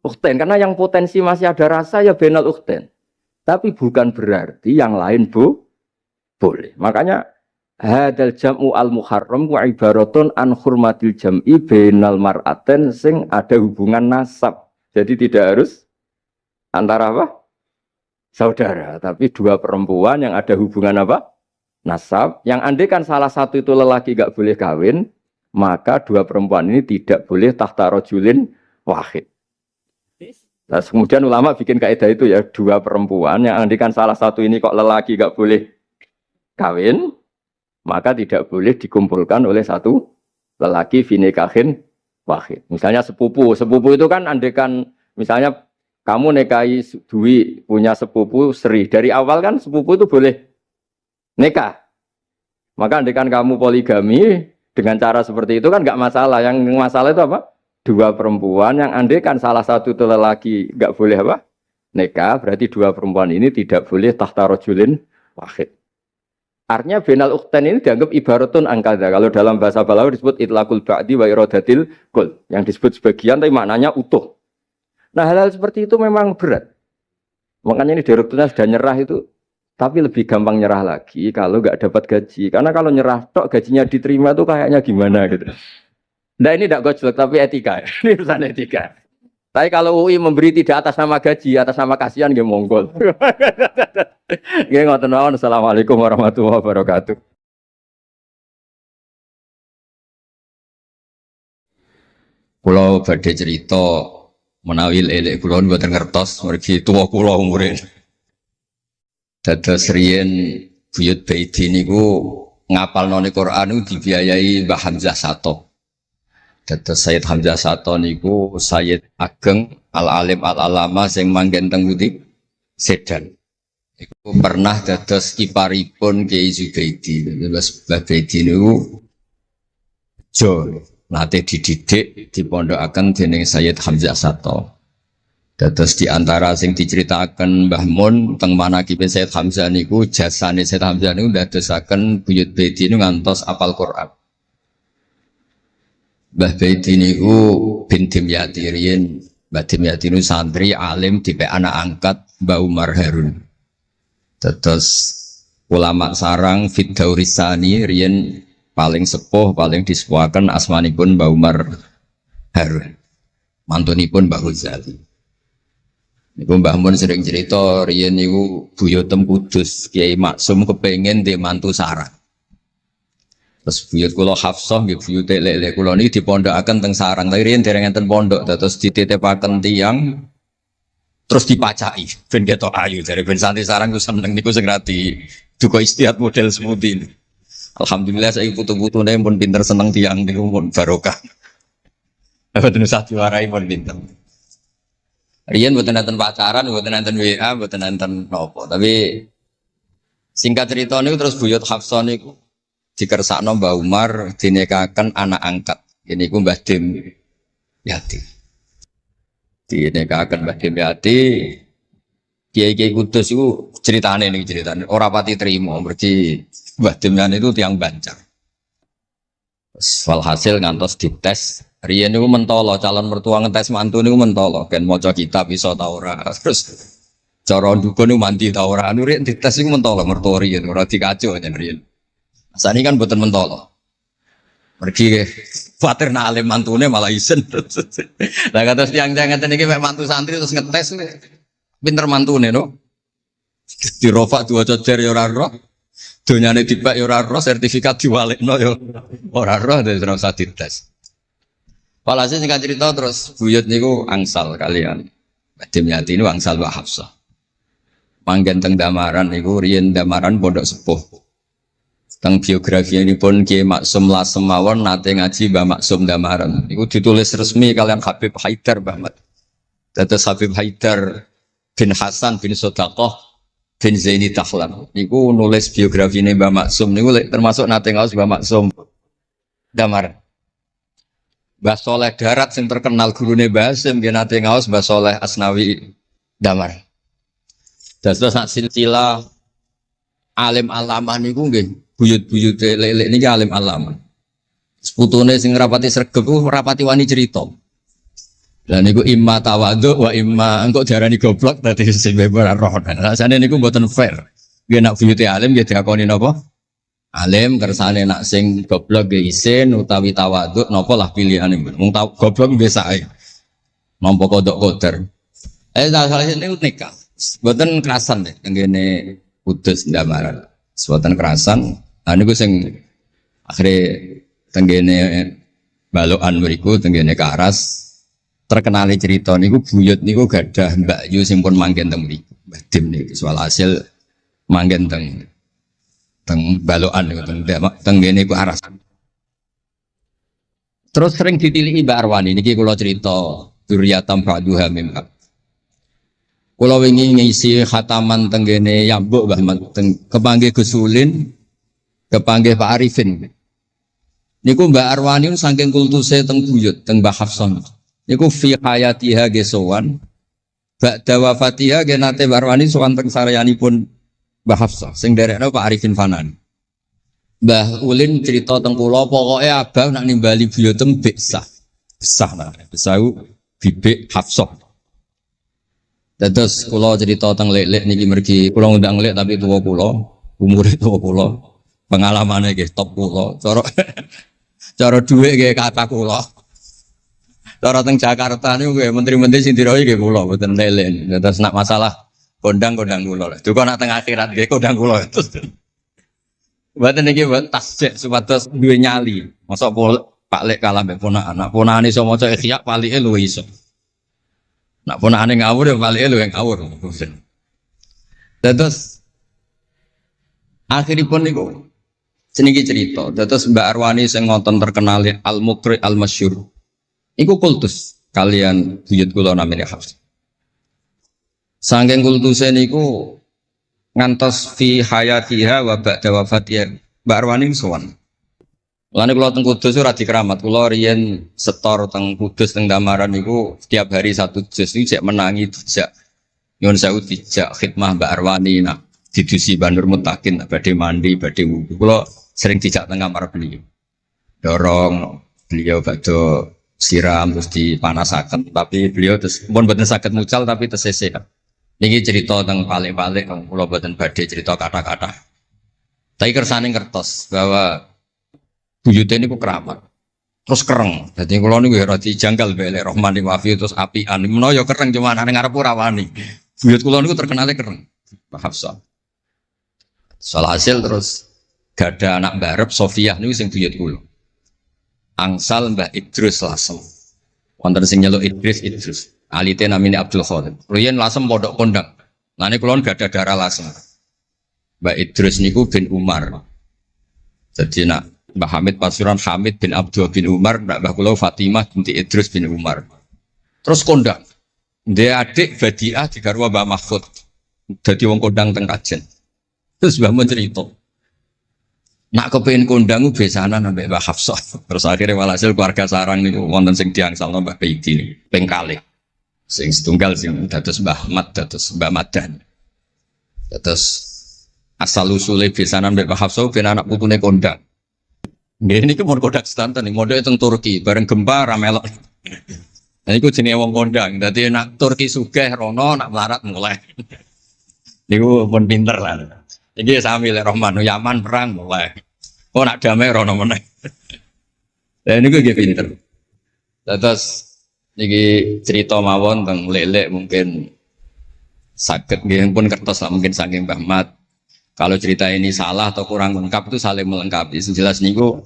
ukhten, karena yang potensi masih ada rasa ya benal ukhten. Tapi bukan berarti yang lain boleh. Makanya hadal jam'u al muharram wa ibaratun an hurmatil jam'i benal mar'aten sing ada hubungan nasab. Jadi tidak harus antara apa? Saudara, tapi dua perempuan yang ada hubungan apa? Nasab. Yang andai kan salah satu itu lelaki gak boleh kawin, maka dua perempuan ini tidak boleh tahta rajulin wahid. Nah, kemudian ulama bikin kaidah itu ya, dua perempuan yang andikan salah satu ini kok lelaki gak boleh kawin, maka tidak boleh dikumpulkan oleh satu lelaki finikahin wahid. Misalnya sepupu itu kan andikan misalnya kamu nikahi Dwi punya sepupu Sri, dari awal kan sepupu itu boleh nikah. Maka andikan kamu poligami dengan cara seperti itu kan gak masalah. Yang masalah itu apa? Dua perempuan yang andai kan salah satu itu lelaki nggak boleh apa nikah, berarti dua perempuan ini tidak boleh tahta rajulin wahid. Artinya benal ukhten ini dianggap ibaratun angkada. Kalau dalam bahasa Balawi disebut itlaqul ba'di wa iradatil kul, yang disebut sebagian tapi maknanya utuh. Nah hal-hal seperti itu memang berat. Makanya ini direkturnya sudah nyerah itu, tapi lebih gampang nyerah lagi kalau nggak dapat gaji. Karena kalau nyerah tok gajinya diterima tuh kayaknya gimana gitu. Nah ini tidak gojlok tapi etika, ini urusan etika. Tapi kalau UI memberi tidak atas nama gaji, atas nama kasihan, dia monggol. Gak ngoten mawon. Assalamualaikum warahmatullahi wabarakatuh. Kulo badhe cerita menawi elek kulo mboten ngertos mergi tuwa kulo umure. Dados riyen buyut Baiti niku ngapalnone Quran niku dibiayai Mbah Hamzah Sato. Dados Sayyid Hamzah Sato niku Sayyid Ageng Al-Alim Al-Alama sing manggen teng Putih Sedan. Iku pernah dados kiparipun Kiai Zubaidi. Dados Mbah Baidi niku jo nate dididik dipondokaken dening Sayyid Hamzah Sato. Dados di antara sing diceritaken Mbah Mun teng manakibe Sayyid Hamzah niku jasane Sayyid Hamzah niku ndadosaken buyut Baidi niku ngantos apal Quran. Mbah Baidi niku bin Dimyati riyen, Mbah Dimyati niku santri alim dipek anak angkat Mbah Umar Harun. Terus ulama sarang Fiddaurisani riyen paling sepuh, paling disepuhaken asmanipun Mbah Umar Harun. Mantunipun Mbah Ghazali. Niku Mbah Mun sering cerita riyen niku buyutem Kudus Kiai Maksum kepengin ndek mantu sarang. Terus buyut kula Hafsah nggih buyut lek kula niki dipondokaken teng sarang. Tapi riyen dereng enten pondok terus dititipaken tiyang terus dipacaki ben ketok ayu jare ben santri sarang ku seneng niku sing rati duka istiad model seperti ini. Alhamdulillah saya putu-putune pun pinter seneng tiyang niku pun barokah. Mboten usah diwarai pun pinter. Riyen mboten enten pacaran, mboten enten WA, mboten enten nopo. Tapi singkat cerita niku terus buyut Hafsah niku dikersakno Mbah Umar dinikahaken anak angkat. Ini ku Mbah Dim Yati. Dinikahaken Mbah Dim Yati. Kiai-kiai Kudus itu ceritane nih ceritane. Ora pati trimo mergi Mbah Dim Yati itu tiang Banjar. Walhasil ngantos dites. Riyen niku mentolo calon mertua ngetes mantu niku mentolo kan maca kitab iso ta ora. Terus Cara dukun itu mandi ta ora anu rek dites iku mentolo mertori ora dikaco jan riyen. Asane kan mboten mentolo. Pergi khawatir nak alim mantune malah isen. Lah kata tiang-tiang ngeten iki mek mantu santri terus ngetes pinter mantune no. Dirofak dua cocer ya ora roh. Donyane dipek ya ora roh, sertifikat diwalekno ya ora roh terus ora usah dites. Walhasil singkat cerita terus buyut niku angsal kalian. Badhe nyati niku angsal Mbak Hafsah. Manggen teng Damaran niku riyen Damaran pondok sepuh. Teng biografi ini pun Kiai Maksum Lasem mawon nate ngaji Mbah Maksum Damaran. Niku ditulis resmi kalian Habib Haidar Bahmat. Dados Habib Haidar bin Hasan bin Sodaqoh bin Zaini Tahlan. Niku nulis biografi ini Mbah Maksum niku termasuk nate ngaos Mbah Maksum Damaran. Mbah Soleh Darat yang terkenal gurune Mbah Hasim nggih nate ngaos Mbah Soleh Asnawi Damaran. Dados sak silsilah alim alamah niku nggih buyut-buyut lelek niki alim alamah. Seputune sing rapati sregep ku rapati wani cerita. Lah niku imma tawadhu wa imma engko diarani goblok dadi sing ora roh. Rasane niku mboten fair. Nggih nak buyute alim nggih diakoni napa? Alim kersane nak sing goblok nggih isin utawi tawadhu napa lah pilihane. Wong goblok biasa ae. Nampa kodok koder. Salah niku nikah. Mboten kerasan deh tenggene Kudus Damaran. Mboten kerasan. Niku sing akhire tenggene balokan mriku tenggene Karas terkenali cerita niku buyut niku gadah Mbak Yu sing pun manggen teng mriku. Mbah Dim niku soal hasil manggen teng balokan niku tenggene ku Aras. Terus sering ditilihi Mbak Arwani niki kula cerita Dzurriyatam ba'duha mim. Kula wingi ngisi khataman tenggene Yambuk Mbah kepanggih Gus Ulin, kepanggih Pak Arifin. Niku Mbak Arwani saking kultuse teng buyut teng Mbah Hafsah. Niku fi hayatiha gesowan. Ba'da wafatiha ge nate Mbak Arwani sowan teng saryanipun Mbah Hafsah sing derekno Pak Arifin Fanan. Mbah Ulin cerita teng kula pokoke abang nak nimbali buyutem besah. Besah nah, besah bibik Hafsah. Terus kula cerita teng lek-lek niki mergi kula ngundang lek tapi tuwa kula, umure tuwa kula. Pengalamane nggih top kula. Cara dhuwit nggih kata kula. Cara teng Jakarta niku nggih menteri-menteri sing dirohi nggih kula mboten lek-lek. Terus nak masalah kondang-kondang kula. Duka nak teng akhirat nggih kondang kula. Mboten niki tasjek supados duwe nyali. Mosok Pak Lek kalah mbek ponakan. Nak ponakane iso maca Ikhya palike luwih iso. Nak ponakane ngawur ya palike luwih ngawur. Terus akhiripun niku seniki cerita. Terus Mbak Arwani sing ngonten terkenal Al-Muqri Al-Masyhur. Iku kultus kalian buyut kula namine Hafs. Saking kultuse niku ngantos fi hayatiha wa ba'da wafatiha Mbak Arwani sowan. Lane kula teng Kudus ora dikeramat, kula riyen setor teng Kudus teng Damaran niku setiap hari satu juz iki cek menangi dijak. Nyuwun sewu dijak khidmah Mbak Arwani nak didusi Banur Mutakin badhe mandi, badhe wudu. Kula sering dijak teng kamar beliau. Dorong beliau badhe siram terus dipanasaken, tapi beliau terus pun boten saged mucal tapi tesese. Niki cerita teng palik-palik kula boten badhe cerita kata-kata. Tapi kersane ngertos bahwa buyute niku keramat. Terus kereng. Dadi kula niku ora dijanggal belek Rahmani Wafi terus apian. Menawa ya kereng cuma nang ngarep ora wani. Buyut kula niku terkenale kereng. Pak Hafsah. Soal hasil terus gada anak barep Sofiah niku sing buyut kula. Angsal Mbah Idrus Lasem. Wonten sing nyeluk Idrus. Alite namine Abdul Khadir. Riyen Lasem pondok kondang. Lane kula gadah darah Lasem. Mbah Idrus niku bin Umar. Jadi nak Mbah Hamid Pasuruan Hamid bin Abdul bin Umar, Mbah kula Fatimah binti Idrus bin Umar. Terus kondang. Dia adik Badiah digarwa Mbah Mahfud. Dadi wong kondang teng Kajen. Terus Mbah mun cerita. Nak kepengin kondang ku besanan ambek Mbah Hafsah. Terus akhirnya walhasil keluarga sarang niku wonten sing diangsalno Mbah Baidi niku ping kalih. Sing setunggal sing dados Mbah Ahmad dados Mbah Madan. Dados asal usule besanan mbek Mbah Hafsah ben anak putune kondang. Nggih niki mun kodak sedanten ning mondhoke teng Turki bareng gempa ra melok. Nah iku jenenge wong kondang. Dadi nak Turki sugih rono nak melarat mulai. Niku pun pinter lah. Iki sami lek Rahman Yaman perang mulai. Oh nak damai rono meneh. Lah niku nggih pinter. Terus niki cerita mawon tentang lelek mungkin sakit nggih pun kertas lah mungkin saking Mbah Mat. Kalau cerita ini salah atau kurang lengkap itu saling melengkapi. Sejelas niku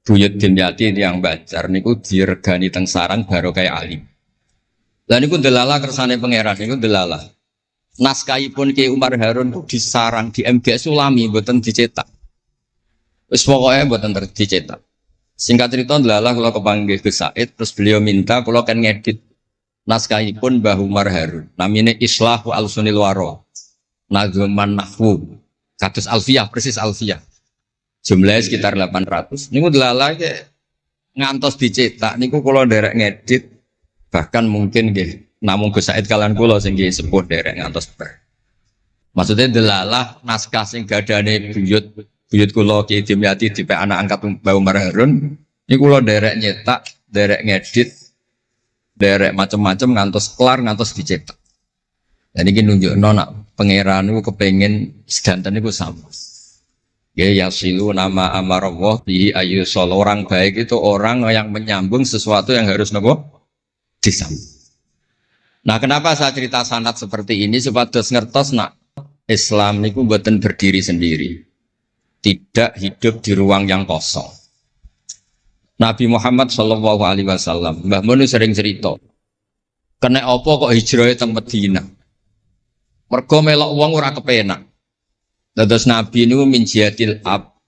buyut Dimyati yang Banjar niku diregani teng sarang baru kayak alim. Lah niku delala kersane pangeran niku delala. Naskahipun Ki Umar Harun itu disarang di MGS Sulami mboten dicetak. Wis pokoke mboten dicetak. Singkat cerita delala kula kepanggih Gus Said terus beliau minta kula kan ngedit naskahipun Mbah Umar Harun. Namine Islahu Al-Sunil Waro. Nazman Nahwu. Kados Alfiyah persis Alfiyah. Jumlahnya sekitar 800. Niku delala ngantos dicetak niku kula nderek ngedit bahkan mungkin nggih namung Gus Said kalian kula sing nggih sepuh derek ngantos ber. Maksudnya delalah naskah sing gadane buyut kula Ki Dimyati dipek anak angkat Mbah Umar Harun niku kula derek nyetak, derek ngedit, derek macam-macam ngantos kelar ngantos dicetak. Dan iki nunjukno nak pangeran niku kepengin sedanten niku sama. Ya yasilu nama amarallah bihi ayyusol orang baik itu orang yang menyambung sesuatu yang harus nopo disambung. Nah, kenapa saya cerita sanad seperti ini? Supados ngertos nak Islam niku mboten berdiri sendiri. Tidak hidup di ruang yang kosong. Nabi Muhammad sallallahu alaihi wasallam, Mbah Mun sering cerita. Kena apa kok hijrah teng Madinah? Mergo melok wong ora kepenak. Dados Nabi niku min jihadil ab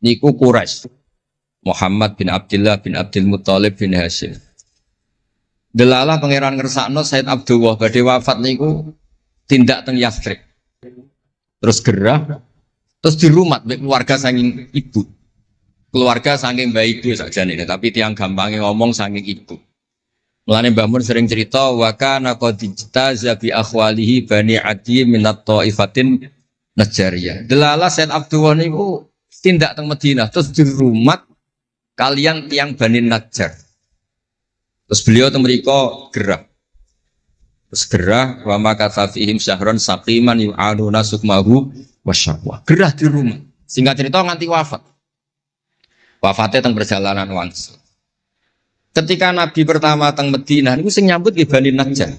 niku Quraisy. Muhammad bin Abdullah bin Abdul Muthalib bin Hashim. Delalah pangeran ngersakno Said Abdullah badhe wafat niku tindak teng Yastrib. Terus gerah, terus dirumat mbek keluarga saking ibu. Keluarga saking bayi ibu sakjane, tapi tiang gampangnya ngomong saking ibu. Mulane Mbah Mun sering cerita wa kana qad ijtaza bi akhwalihi bani Adi minat taifatin Najariyah. Delalah Said Abdullah niku tindak teng Madinah terus dirumat kalian tiang Bani Najjar. Terus beliau temriko gerah. Terus gerah wa makatha fihim syahron saqiman yu'aduna sukmahu wasyaqwa. Gerah di rumah. Singkat cerita nganti wafat. Wafatnya teng perjalanan wangsul. Ketika Nabi pertama teng Madinah niku sing nyambut nggih Bani Najjar.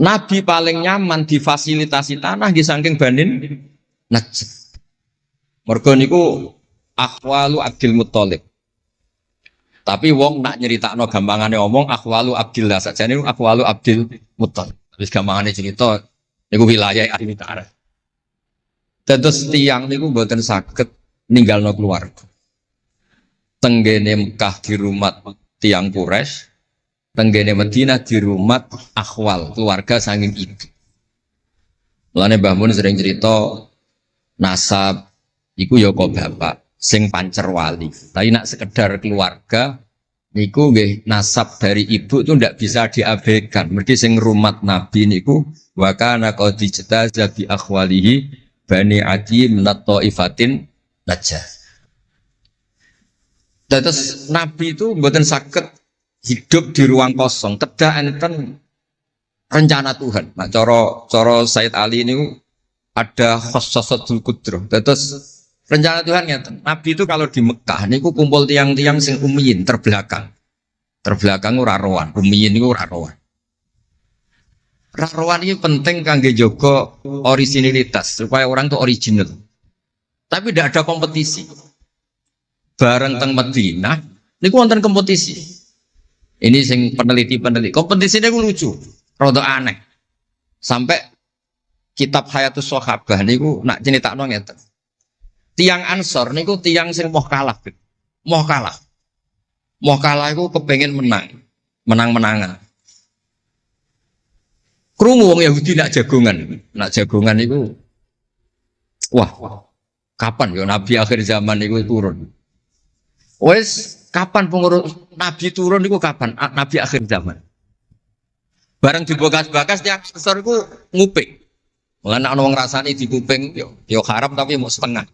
Nabi paling nyaman difasilitasi tanah nggih saking Bani Najjar. Mergo niku akhwalu Abdul Muthalib. Tapi wong nak nyeritakno gampangane omong akhwalu Abdillah sakjane akhwalu Abdul Muthalib. Wis gampangane cerita niku wilayah ahli ta'arif. Dados tiyang niku mboten saged ninggalno keluarga. Tenggene Mekah di rumah tiyang Quraisy, tenggene Madinah di rumah akhwal keluarga saking ibu. Mulane Mbah Mun sering cerita nasab iku ya kok bapak sing pancer wali. Tapi nak sekedar keluarga niku nggih nasab dari ibu itu ndak bisa diabaikan. Mergi sing rumat Nabi niku wa kana qad ijtaza bi akhwalihi bani Adi minat taifatin Najjar. Terus Nabi itu mboten saged hidup di ruang kosong, tedak enten rencana Tuhan. Nah, cara Said Ali niku ada khossasatul qudrah. Terus rencana Tuhan ngeten. Nabi itu kalau di Mekah niku kumpul tiang-tiang sing ummiyin terbelakang. Terbelakang ora rowan, ummiyin niku ora rowan. Ra rowan iki penting kangge jaga originalitas supaya orang tuh original. Tapi tidak ada kompetisi. Bareng teng Madinah niku wonten kompetisi. Ini sing peneliti. Kompetisinya niku lucu, rada aneh. Sampai kitab Hayatus Sahabah niku nak ceritakno ngeten. Tiang Ansor niku tiang sing moh kalah. Moh kalah iku kepengin menang-menangan. Krungu wong Yahudi nak jagongan niku wah, kapan ya Nabi akhir zaman niku turun? Wes kapan pengurus Nabi turun niku kapan? Nabi akhir zaman. Bareng dibakas-bakas tiang Ansor iku nguping. Mulane ana wong rasani dikuping yo haram tapi mau setengah.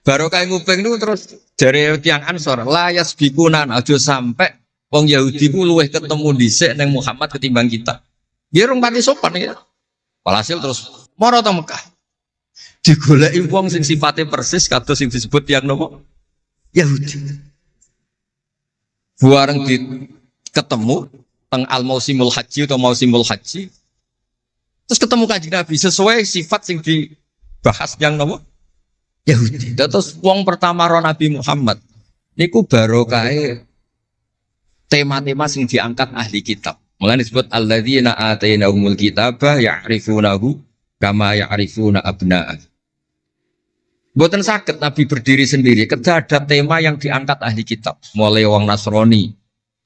Baru kayak nguping itu terus dari tiang Ansor layas bikunan aja sampai wong Yahudi ku luweh ketemu dhisik neng Muhammad ketimbang kita. Dia rong pati sopan ya. Walhasil terus Mara ta Mekah. Digoleki wong sing sifate persis kados sing disebut yang nopo? Yahudi. Bareng ketemu teng al-mausimul haji atau mausimul haji. Terus ketemu Kanjeng Nabi sesuai sifat sing dibahas yang nopo? Yahudi. Terus wong pertama ro Nabi Muhammad niku barokahe tema-tema sing diangkat ahli kitab. Mulane disebut alladzina atainahumul kitaba ya'rifunahu kama ya'rifuna abna'ah. Mboten saged Nabi berdiri sendiri, kedah ada tema yang diangkat ahli kitab. Mulai wong Nasrani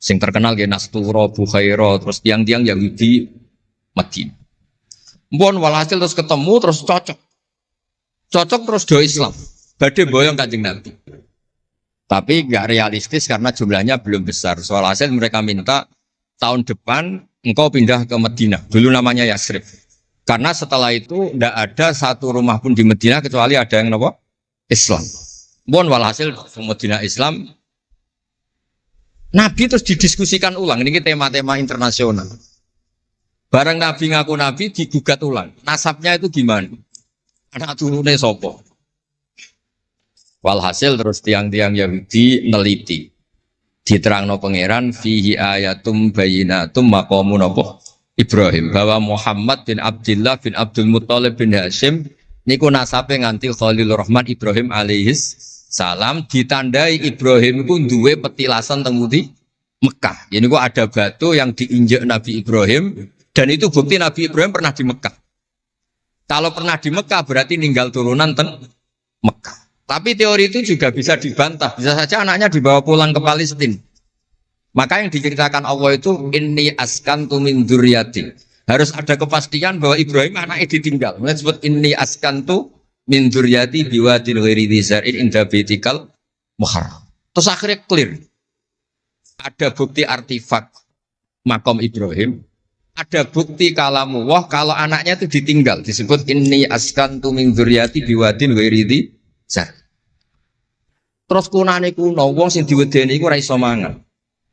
sing terkenal nggih Nastura, Bukhaira, terus tiang-tiang Yahudi Madinah. Mbon walhasil terus ketemu terus cocok. Cocok terus do Islam. Badhe boyong Kanjeng Nabi. Tapi enggak realistis karena jumlahnya belum besar. Soal hasil mereka minta tahun depan engkau pindah ke Madinah. Dulu namanya Yasrib. Karena setelah itu tidak ada satu rumah pun di Madinah kecuali ada yang apa? Islam. Bon walhasil Madinah Islam. Nabi terus didiskusikan ulang. Ini tema-tema internasional. Barang Nabi ngaku Nabi digugat ulang. Nasabnya itu gimana? Anak turunnya sopo. Walhasil terus tiang-tiang Yahudi neliti. Diterangno pangeran fihi ayatum bayinatum maqamun apa? Ibrahim, bahwa Muhammad bin Abdullah bin Abdul Muttalib bin Hashim niku nasabe nganti Khalilur Rahman Ibrahim alaihis salam, ditandai Ibrahim itu duwe petilasan teng Mekah. Ini kok ada batu yang diinjak Nabi Ibrahim dan itu bukti Nabi Ibrahim pernah di Mekah. Kalau pernah di Mekah berarti ninggal turunan teng Mekah. Tapi teori itu juga bisa dibantah. Bisa saja anaknya dibawa pulang ke Palestina. Maka yang diceritakan Allah itu inni askantu min dzurriyyati. Harus ada kepastian bahwa Ibrahim anaknya ditinggal. Mulai disebut inni askantu min dzurriyyati biwadin ghairi dzar'in inda baitikal muharram. Terus akhirnya clear. Ada bukti artifak makom Ibrahim, ada bukti kalamullah kalau anaknya itu ditinggal. Disebut inni askantu min dzurriyyati biwadin ghairi dzar'in. Terus kunane kuno wong sing diwedeni iku ora iso mangan.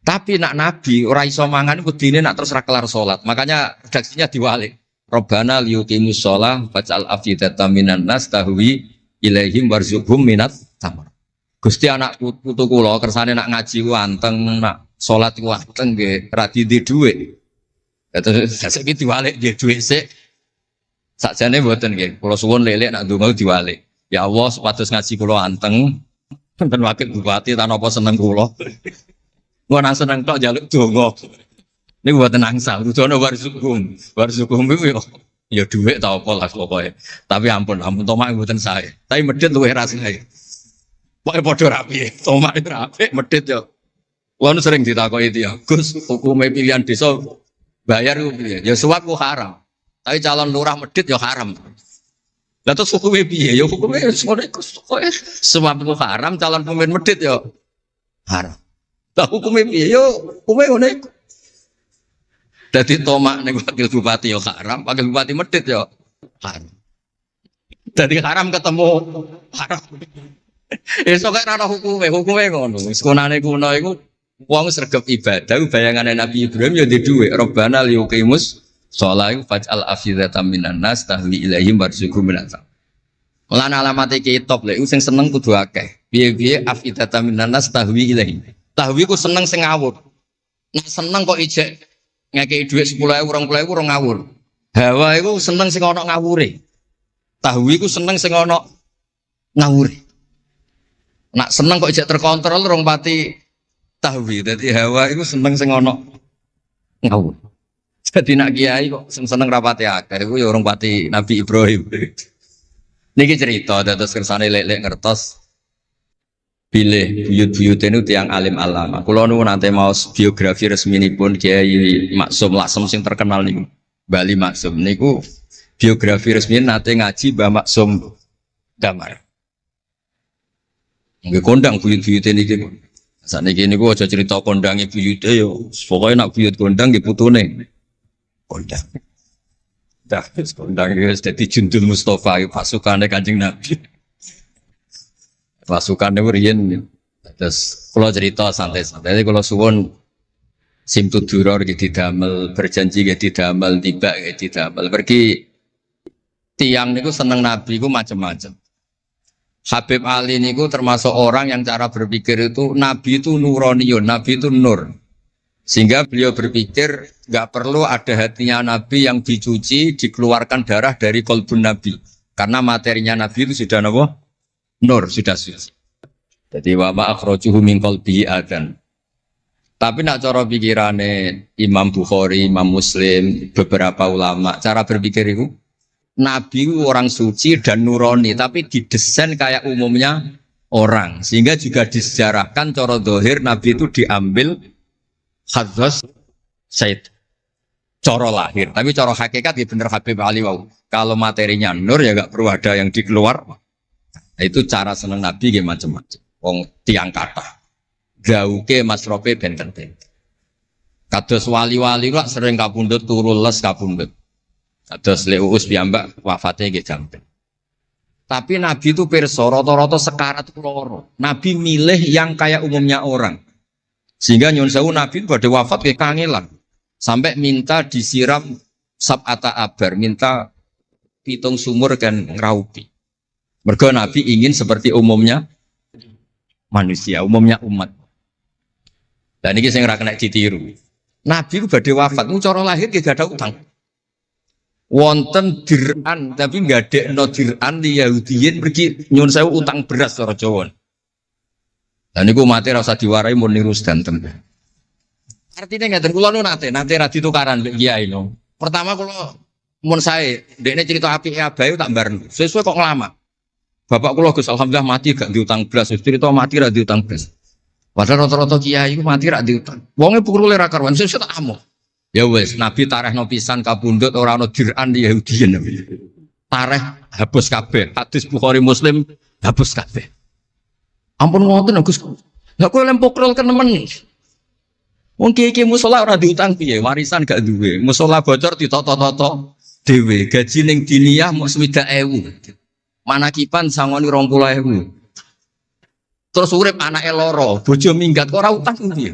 Tapi nak Nabi ora iso mangan wedine nak terus ra kelar salat. Makanya redaksinya diwalik. Rabbana liyuqimus shalah faj'al afidatan minan nas tahwi ilaihim warzuqhum minat tamar. Gusti anak putu kula kersane nak ngaji ku anteng, nak salat ku anteng nggih ra di dhuwit. Terus saiki diwalik nggih dhuwit sik. Sakjane mboten nggih. Kula suwun lelek nak ndonga diwalik. Ya Allah supados ngaji kula anteng. Enten wakil bupati ta napa seneng kula. Gua nang seneng tok njaluk donga. Niku mboten angsal, kudono warzuqhum. Warzuqhum iku ya dhuwit ta apa lah pokoke. Tapi ampun tomak mboten sae. Tapi medhit luwih rasane. Pokoke padha rapi. Tomak itu rapi, medhit ya. Wong sering ditakoki dia, Gus, hukume pilihan desa bayar ku piye? Ya suap ku haram. Tapi calon lurah medhit ya haram. Lah terus hukume piye? Ya hukume ngono iku kowe suap ku haram, calon pemimpin medhit ya haram. Lah hukume piye? Yo hukume ngono iku. Dadi tomak ning wakil bupati yo haram, wakil bupati medhit yo haram. Dadi haram ketemu haram. Esuk kok ora hukume ngono. Wis konane kuno iku wong sregep ibadah bayangane Nabi Ibrahim yo ndek dhuwit. Rabbana liyuqimus shalah faj'al afidatan minan nas tahwi ilaihim warzuqhum minat. Lan alamate kitab lek sing seneng kudu akeh. Piye-piye afidatan minan nas tahwi ilaihim. Tahwi ku seneng sing ngawur. Nek seneng kok ijek ngekeki dhuwit 10.000 20.000 ora ngawur. Hawa iku seneng sing ana ngawure. Tahwi ku seneng sing ana ngawure. Nak seneng kok ijek terkontrol rong pati tahwi. Dadi hawa iku seneng sing ana ngawur. Jadi nak kiai kok seneng rapati akeh iku ya rong pati Nabi Ibrahim. Niki cerita dados kersane lek-lek ngertos pilih buyut-buyut itu tiang alim alama. Kulo nu nanti mau biografi resmi pun Kiai Maksum Lasem sing terkenal nih Bali Maksum. Niku biografi resmi nanti ngaji Mbah Maksum Damar. Nggih kondang buyut-buyut ini gitu. Saat ini niku aja cerita kondangnya buyut yo. Pokoknya nak buyut kondang di putune. Kondang. Dah kondang itu jadi Jundul Mustafa pasukannya Kanjeng Nabi. Pasukan itu riyen terus kalau cerita santai-santai jadi kalau suwon simtu duror gitu damel berjanji gitu damel tiba gitu damel pergi tiang niku seneng Nabi ku macam-macam. Habib Ali niku termasuk orang yang cara berpikir itu Nabi itu nuraniun, Nabi itu nur. Sehingga beliau berpikir nggak perlu ada hatinya Nabi yang dicuci, dikeluarkan darah dari kolbun Nabi. Karena materinya Nabi itu sudah apa? Nur, sudah suci. Jadi wa ma akhrajuhu min qalbihi adan. Tapi nak cara pikirane Imam Bukhari, Imam Muslim, beberapa ulama, cara berpikir itu Nabi orang suci dan nurani, tapi didesain kayak umumnya orang. Sehingga juga disejarahkan cara zahir Nabi itu diambil khadzas Said. Cara lahir, tapi cara hakikat ya bener Habib Ali wau. Kalau materinya nur ya gak perlu ada yang dikeluar. Nah, itu cara seneng Nabi ya macam-macam. Wong tiang kata. Gauke masrope benten-benten. Kados wali-wali kok sering kapundhut turu les kapundhut. Kados Leuus piyambak wafate nggih jampen. Tapi Nabi itu pirsa rata-rata sekarat loro. Nabi milih yang kayak umumnya orang. Sehingga nyuwun sewu Nabi pada wafat kayak kangelan. Sampai minta disiram sab'ata abar, minta pitung sumur kan ngraupi. Mergo Nabi ingin seperti umumnya manusia, umumnya umat. Dan ini saya nggak kena ditiru. Nabi itu badhe wafat, cara lahir gak ada utang. Wonten dir'an, tapi nggak ada no dir'an di Yahudiyin pergi nyuwun sewu utang beras cara Jawa. Dan itu mati rasa diwarai mau niru sedanten. Artinya nggak kula nu nanti radi tukaran mbek kiai no. Pertama kalau mun saya, dekne cerita api abayu tak bareng. Sesuai kok lama. Bapak kula Gus alhamdulillah mati gak diutang beras, cerita mati ra diutang beras. Padahal rata-rata kiai iku mati ra diutang. Wonge pukule ra karuan sesuk tak amuk. Ya wis, Nabi tarehno pisan kapundhut ora ana dir'an Yahudiyen. Tareh hapus kabeh. Hadis Bukhari Muslim hapus kabeh. Ampun ngoten Gus. Lah kowe lempok rol kenemen. Wong kiai musala ora diutang piye? Warisan gak duwe. Musala bocor ditoto-toto dhewe. Gaji ning diniyah mung 60.000. Manakipan sangoni 20.000. Terus urip anake loro, bojo minggat kok ora utang piye?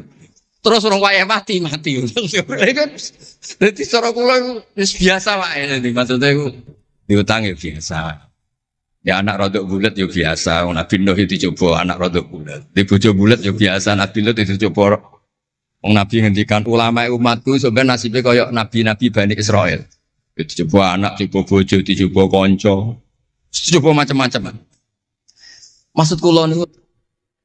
Terus orang wayah mati. Dadi cara kula wis biasa wae dadi maksudnya iku diutang ya biasa. Ya anak rodok bulat ya biasa, Nabi Nuh itu coba anak rodok bulat. Di bojo bulat ya biasa, Nabi Nuh itu coba. Wong Nabi ngendikan ulama umatku sebenarnya nasibnya kaya nabi-nabi Bani Israel. Itu coba anak, coba bojo, coba kanca. Coba macam-macam. Maksud kula niku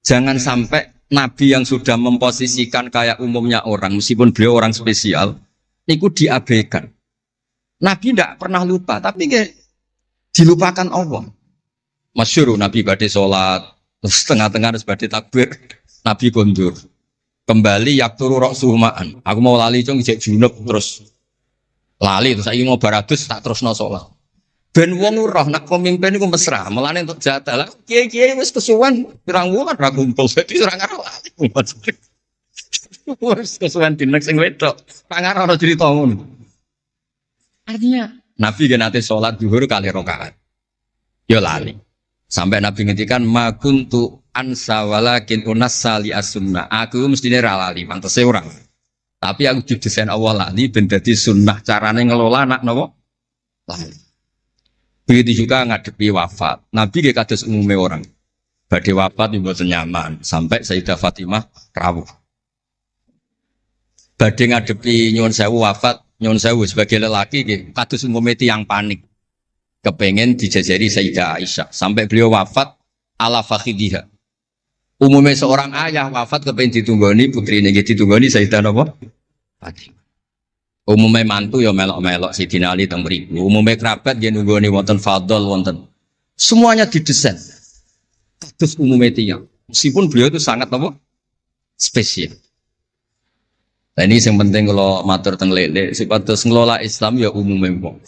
jangan sampai nabi yang sudah memposisikan kayak umumnya orang, meskipun beliau orang spesial, niku diabaikan. Nabi tidak pernah lupa, tapi dilupakan Allah. Masyhur Nabi badhe salat, terus tengah-tengah harus badhe takbir, Nabi kondur. Kembali yakturu ra'suhu ma'an. Aku mau lali cung ijek junub terus lali terus saiki mau baratus tak terusno salat. Ben wong roh nak pemimpin iku mesra, melane untuk jatah. Lah kiai-kiai wis kesuwen pirang wulan ra kumpul, dadi ora ngarep lali. Wis kesuwen dinek sing wedok. Pangar ora cerita ngono. Artinya Nabi gen nate salat zuhur kali rakaat. Ya lali. Sampai Nabi ngendikan ma kuntu ansa walakin unassali as-sunnah. Aku mestine ra lali, pantese ora. Tapi aku didesain Allah lali ben dadi sunnah carane ngelola anak napa? Lali. Begitu juga ngadepi wafat. Nabi dia kados umumnya orang. Badhe wafat mboten nyaman sampai Sayyidah Fatimah rawuh. Badhe ngadepi nyuwun sewu wafat, nyuwun sewu sebagai lelaki nggih kados umumnya tiyang panik. Kepengen dijajari Sayyidah Aisyah sampai beliau wafat ala fakhidiha. Umumnya seorang ayah wafat kepengen ditunggoni putrine nggih ditunggoni Sayyidah napa? Fatimah. Umumnya mantu ya melok-melok Sidina Ali teng mriku. Umumnya kerabat nggih nunggoni wonten fadl wonten. Semuanya didesain. Kados umumnya tiyang. Meskipun beliau itu sangat apa? Spesial. Nah ini yang penting kalau matur teng lele sipatos ngelola Islam ya umumnya wong.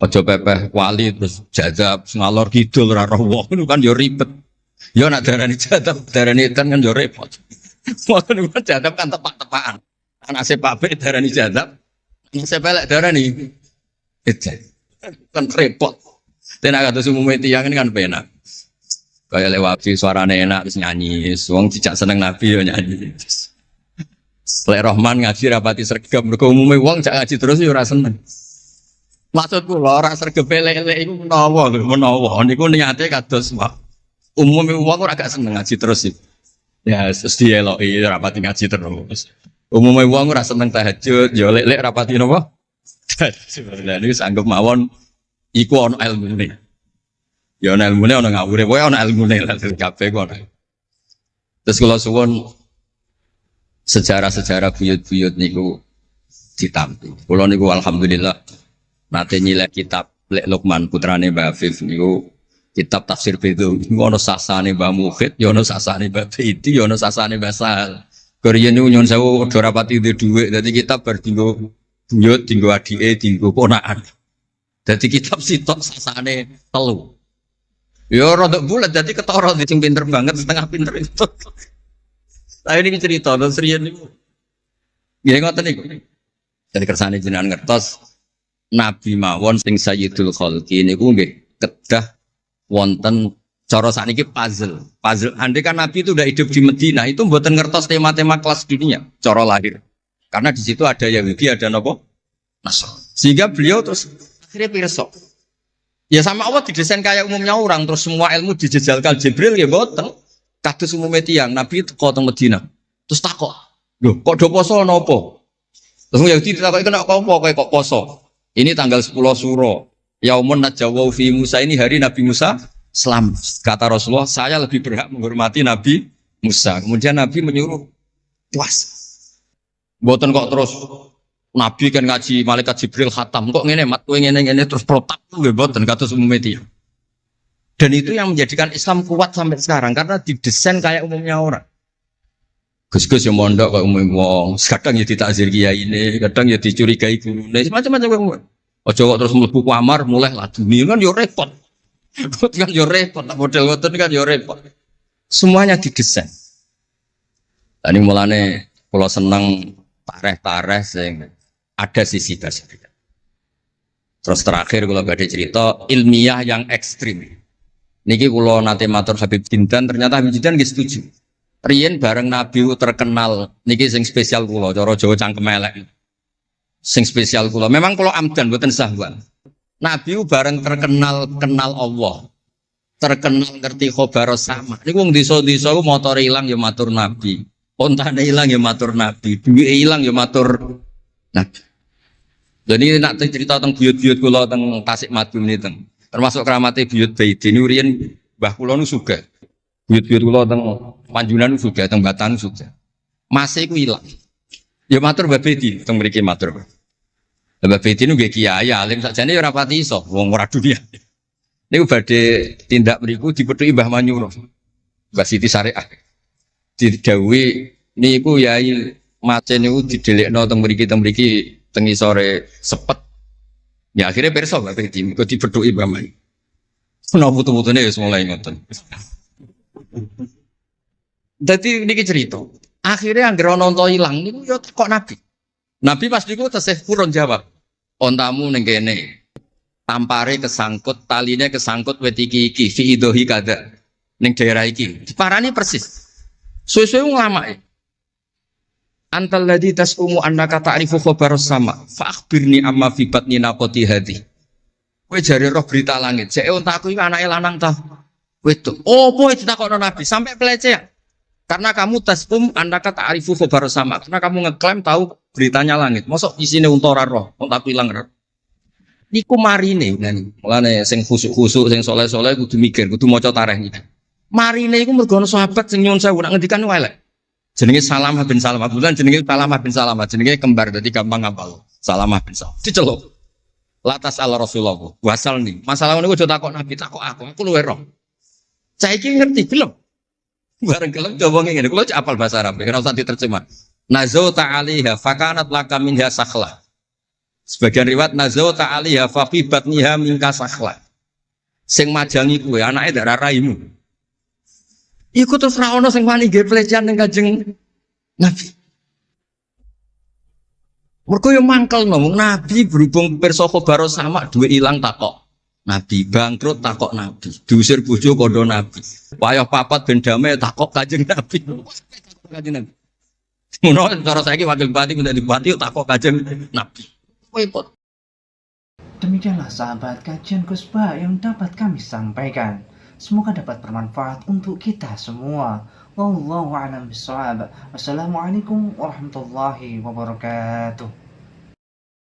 Aja pepeh wali terus jadab ngalor kidul ora roh wong kan ya ribet. Ya nak darani jadab darani edan kan ya repot. Wong kan jadab kan tepak-tepakan. Anak sepak be darani jadab, anak sepelek darani edan. Kan repot. Tenak kados umume tiyang ini kan penak. Kayak lewat suarane enak terus nyanyi, wong dijak seneng Nabi ya nyanyi. Lek Rahman ngaji rapati sregep mergo umume wong jak ngaji terus ya ora seneng. Maksud kula ora sregep lele iku menawa lho, menawa niku niate kados umume wong ora gak seneng ngaji terus iki. Ya terus dieloki rapati ngaji terus. Umume wong ora seneng tahajud, ya lek rapati napa? Sebenarnya niku sanggep mawon iku ana ilmune. Ya ana ilmune ana ngawure, pokoke ana ilmune lah kabeh kok. Terus kula suwun sejarah-sejarah buyut-buyut niku ditampi. Kula niku alhamdulillah nate nyilek kitab Lek Lukman putrane Mbah Afif niku kitab tafsir Bedho niku ana sasane Mbah Mukhid, ya ana sasane Mbah Bedi, ya ana sasane Mbah Sahal. Koriyen niku nyuwun sewu ora rapati duwe dhuwit, dadi kitab bar dinggo buyut, dinggo adike, dinggo ponakan. Dadi kitab sitok sasane telu. Ya rada bulat dadi ketara sing pinter banget setengah pinter itu. Lah ini cerita terus riyen niku. Nggih ngoten niku. Jadi kersane jenengan ngertos Nabi mawon sing Sayyidul Khalqi niku nggih kedah wonten cara sakniki puzzle. Puzzle andai kan Nabi itu udah hidup di Madinah itu mboten ngertos tema-tema kelas dunia cara lahir. Karena di situ ada Yahudi, ada napa? Nasrani. Sehingga beliau terus akhirnya pirsa. Ya sama Allah didesain kayak umumnya orang terus semua ilmu dijejalkan Jibril ya mboten. Kados umume tiyang Nabi teko teng Madinah. Terus takok, "Lho, kok do poso napa?" Terus Yahudi ditakoki kena apa kok poso? Ini tanggal 10 Suro. Yaumun najawau fi Musa, ini hari Nabi Musa selamat. Kata Rasulullah, saya lebih berhak menghormati Nabi Musa. Kemudian Nabi menyuruh puasa. Mboten kok terus Nabi kan ngaji malaikat Jibril khatam kok ngene mat kowe ngene terus protap nggih mboten kados umume tiyang. Dan itu yang menjadikan Islam kuat sampai sekarang karena didesain kayak umumnya orang. Gus-gus yang mondok kok umum wong, kadang ya ditakzir kiai ini, kadang ya dicurigai gurune, macam-macam wong. Aja kok terus mlebu kamar mulai lah dunia kan yo repot. Kan yo repot, model ngoten kan yo repot. Semuanya didesain. Lah ini mulane kula seneng tareh-tareh sing ada sisi dasarnya. Terus terakhir kula badhe cerita ilmiah yang ekstrim. Niki kula nate matur Habib Jindan, ternyata Habib Jindan nggih setuju. Riyen bareng Nabi terkenal niki sing spesial kula cara Jawa cangkem elek. Sing spesial kula memang kula amdan mboten sahwan. Nabi bareng terkenal kenal Allah. Terkenal ngerti khobar sama. Niku wong desa-desa ku motore ilang ya matur Nabi. Ontane ilang ya matur Nabi. Duwe ilang ya matur Nabi. Jadi nak cerita tentang buyut-buyut kula teng Tasikmadu niki termasuk keramate buyut Baiti niku riyen mbah kula nu sugih. Buyut-buyut kula teng Panjunan juga, teng Batan juga. Masih ku ilang. Ya matur Mbah Bedi, teng mriki matur. Mbah Bedi nu nggih kiai alim sakjane ya ora pati iso, wong ora dunia. Niku badhe tindak mriku dipethuki Mbah Manyuro. Mbah Siti Syariah. Didhawuhi niku yai macen niku didelekno teng mriki teng isore sepet. Ya akhirnya pirsa Mbah Bedi kok dipethuki Mbah Manyuro. Ana putu-putune wis mulai ngoten. Jadi niki cerita. Akhirnya anggere ana unta ilang niku ya kok Nabi. Nabi pas niku tesih purun jawab. Ontamu ning kene. Tampare kesangkut, taline kesangkut wit iki fi idhi kada. Ning daerah iki. Diparani persis. Suwe-suwe nglamake. Antal ladzi tasumu annaka ta'rifu khabar sama. Fa akhbirni amma fi batni naqati hadi. Kowe jare roh berita langit. Jek ontaku iki anake lanang ta. Wedok. Opo ditakokno Nabi sampai pelecehan. Karena kamu tasum andaka ta'rifu khabar sama. Karena kamu ngeklaim tahu beritanya langit. Mosok isine unta ora roh, unta ilang roh. Niku marine ngene. Mulane sing khusuk-khusuk sing saleh-saleh kudu mikir, kudu maca tarikh iki. Marine iku mergo ana sahabat sing nyuwun sewu nak ngendikan elek. Jenenge Salamah bin Salamah. Kebetulan jenenge Salamah bin Salamah, jenenge kembar dadi gampang ngapal. Salamah bin Salamah. Diceluk. Latas ala Rasulullah. Wasal nih. Masalah niku aja takok Nabi, takok aku luwe roh. Saiki ngerti belum? Bareng kelem coba ngene, kula apal bahasa Arab, ora usah diterjemah. Nazau ta'aliha fakanat laka minha sakhla. Sebagian riwayat nazau ta'aliha fa fi batniha minka sakhla. Sing majangi kuwe anake ndak raimu. Iku terus ra ono sing wani nggih pelecehan ning Kanjeng Nabi. Mergo yo mangkelno Nabi berhubung pirsa khabar sama duwe ilang takok. Nabi bangkrut takok Nabi, diusir bojo kondo Nabi. Wayah papat ben damai takok Kanjeng Nabi. Kanjeng Nabi. Ngono cara saiki wakil bupati minta dibupati takok Kanjeng Nabi. Repot. Demikianlah sahabat kajian Kusba yang dapat kami sampaikan. Semoga dapat bermanfaat untuk kita semua. Wallahu a'lam bishawab. Wassalamualaikum warahmatullahi wabarakatuh.